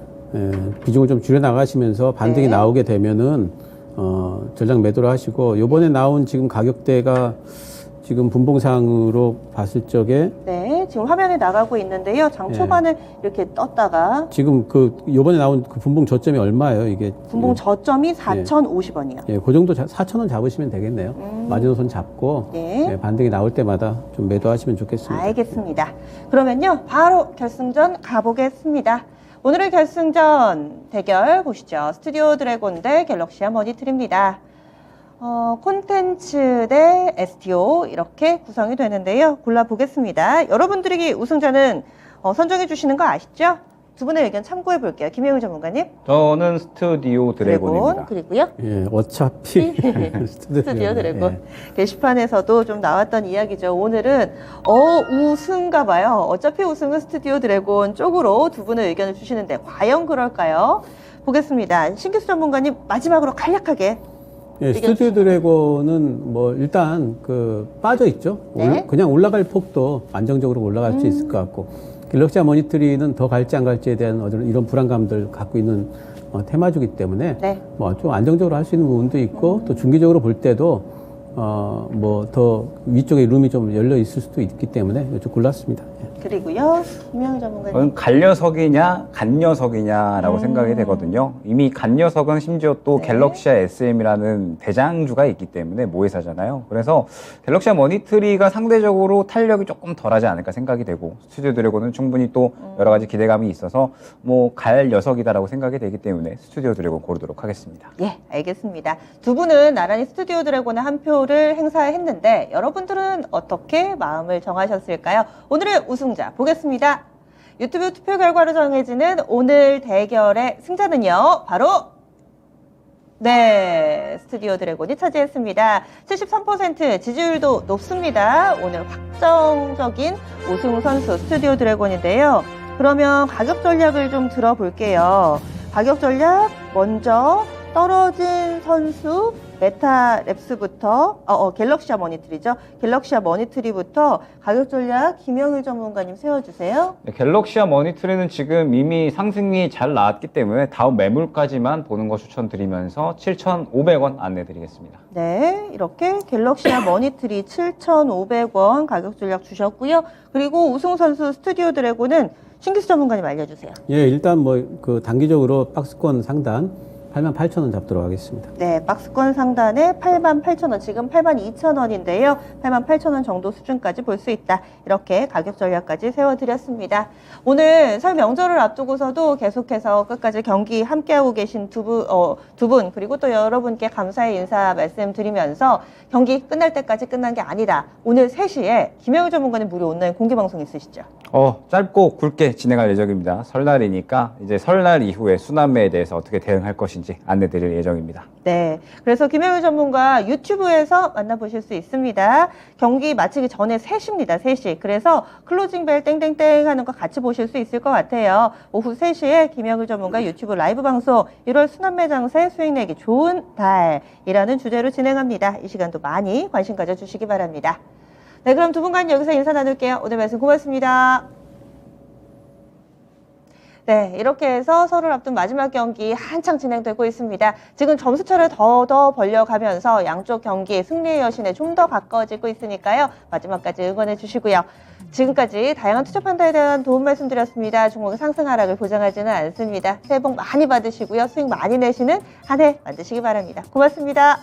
비중을 좀 줄여 나가시면서 반등이 네. 나오게 되면은 전략 매도를 하시고 요번에 나온 지금 가격대가 지금 분봉상으로 봤을 적에 네. 지금 화면에 나가고 있는데요. 장 초반에 이렇게 떴다가 지금 요번에 나온 그 분봉 저점이 얼마예요, 이게? 분봉 저점이 4,050원이요. 예, 그 정도 4,000원 잡으시면 되겠네요. 마지노선 잡고 네. 반등이 나올 때마다 좀 매도하시면 좋겠습니다. 알겠습니다. 그러면요. 바로 결승전 가보겠습니다. 오늘의 결승전 대결 보시죠. 스튜디오 드래곤 대 갤럭시아 머니터리입니다. 콘텐츠 대 STO 이렇게 구성이 되는데요. 골라보겠습니다. 여러분들에게 우승자는 선정해 주시는 거 아시죠? 두 분의 의견 참고해 볼게요. 김영일 전문가님. 저는 스튜디오 드래곤입니다. 그리고요. 예, 어차피 스튜디오 드래곤. 예. 게시판에서도 좀 나왔던 이야기죠. 오늘은 우승가 봐요. 어차피 우승은 스튜디오 드래곤 쪽으로 두 분의 의견을 주시는데 과연 그럴까요? 보겠습니다. 신기수 전문가님 마지막으로 간략하게. 예, 스튜디오 드래곤은 뭐 일단 빠져 있죠. 네. 그냥 올라갈 폭도 안정적으로 올라갈 수 있을 것 같고 갤럭시아 머니터리는 더 갈지 안 갈지에 대한 이런 불안감들 갖고 있는 테마주기 때문에 네. 뭐 좀 안정적으로 할 수 있는 부분도 있고 또 중기적으로 볼 때도 뭐 더 위쪽에 룸이 좀 열려 있을 수도 있기 때문에 좀 골랐습니다. 예. 그리고요. 김영일 전문가님. 저는 간녀석이냐 간녀석이냐라고 생각이 되거든요. 이미 간녀석은 심지어 또 네. 갤럭시아 SM이라는 대장주가 있기 때문에 모회사잖아요. 그래서 갤럭시아 머니터리가 상대적으로 탄력이 조금 덜하지 않을까 생각이 되고 스튜디오 드래곤은 충분히 또 여러 가지 기대감이 있어서 뭐 갈 녀석이다라고 생각이 되기 때문에 스튜디오 드래곤 고르도록 하겠습니다. 예, 알겠습니다. 두 분은 나란히 스튜디오 드래곤의 한 표를 행사했는데 여러분들은 어떻게 마음을 정하셨을까요? 오늘의 우승자 보겠습니다. 유튜브 투표 결과로 정해지는 오늘 대결의 승자는요. 바로 스튜디오 드래곤이 차지했습니다. 73% 지지율도 높습니다. 오늘 확정적인 우승 선수 스튜디오 드래곤인데요. 그러면 가격 전략을 좀 들어볼게요. 가격 전략 먼저 떨어진 선수 메타랩스부터 갤럭시아 머니트리죠. 갤럭시아 머니트리부터 가격 전략 김영일 전문가님 세워주세요. 네, 갤럭시아 머니트리는 지금 이미 상승이 잘 나왔기 때문에 다음 매물까지만 보는 거 추천드리면서 7,500원 안내드리겠습니다. 네, 이렇게 갤럭시아 머니트리 7,500원 가격 전략 주셨고요. 그리고 우승 선수 스튜디오 드래곤은 신기수 전문가님 알려주세요. 예, 일단 뭐 그 단기적으로 박스권 상단 88,000원 잡도록 하겠습니다. 네, 박스권 상단에 88,000원, 지금 82,000원인데요. 88,000원 정도 수준까지 볼 수 있다. 이렇게 가격 전략까지 세워드렸습니다. 오늘 설 명절을 앞두고서도 계속해서 끝까지 경기 함께하고 계신 두 분, 그리고 또 여러분께 감사의 인사 말씀드리면서 경기 끝날 때까지 끝난 게 아니다. 오늘 3시에 김영일 전문가님 무료 온라인 공개방송 있으시죠? 짧고 굵게 진행할 예정입니다. 설날이니까 이제 설날 이후에 순환매에 대해서 어떻게 대응할 것인지 안내드릴 예정입니다. 네, 그래서 김영일 전문가 유튜브에서 만나보실 수 있습니다. 경기 마치기 전에 3시입니다, 3시. 그래서 클로징벨 땡땡땡 하는 거 같이 보실 수 있을 것 같아요. 오후 3시에 김영일 전문가 유튜브 라이브 방송 1월 순환매 장세 수익 내기 좋은 달이라는 주제로 진행합니다. 이 시간도 많이 관심 가져주시기 바랍니다. 네, 그럼 두 분간 여기서 인사 나눌게요. 오늘 말씀 고맙습니다. 네, 이렇게 해서 설을 앞둔 마지막 경기 한창 진행되고 있습니다. 지금 점수차를 더 벌려가면서 양쪽 경기 승리의 여신에 좀 더 가까워지고 있으니까요. 마지막까지 응원해 주시고요. 지금까지 다양한 투자 판단에 대한 도움 말씀드렸습니다. 종목의 상승 하락을 보장하지는 않습니다. 새해 복 많이 받으시고요. 수익 많이 내시는 한 해 만드시기 바랍니다. 고맙습니다.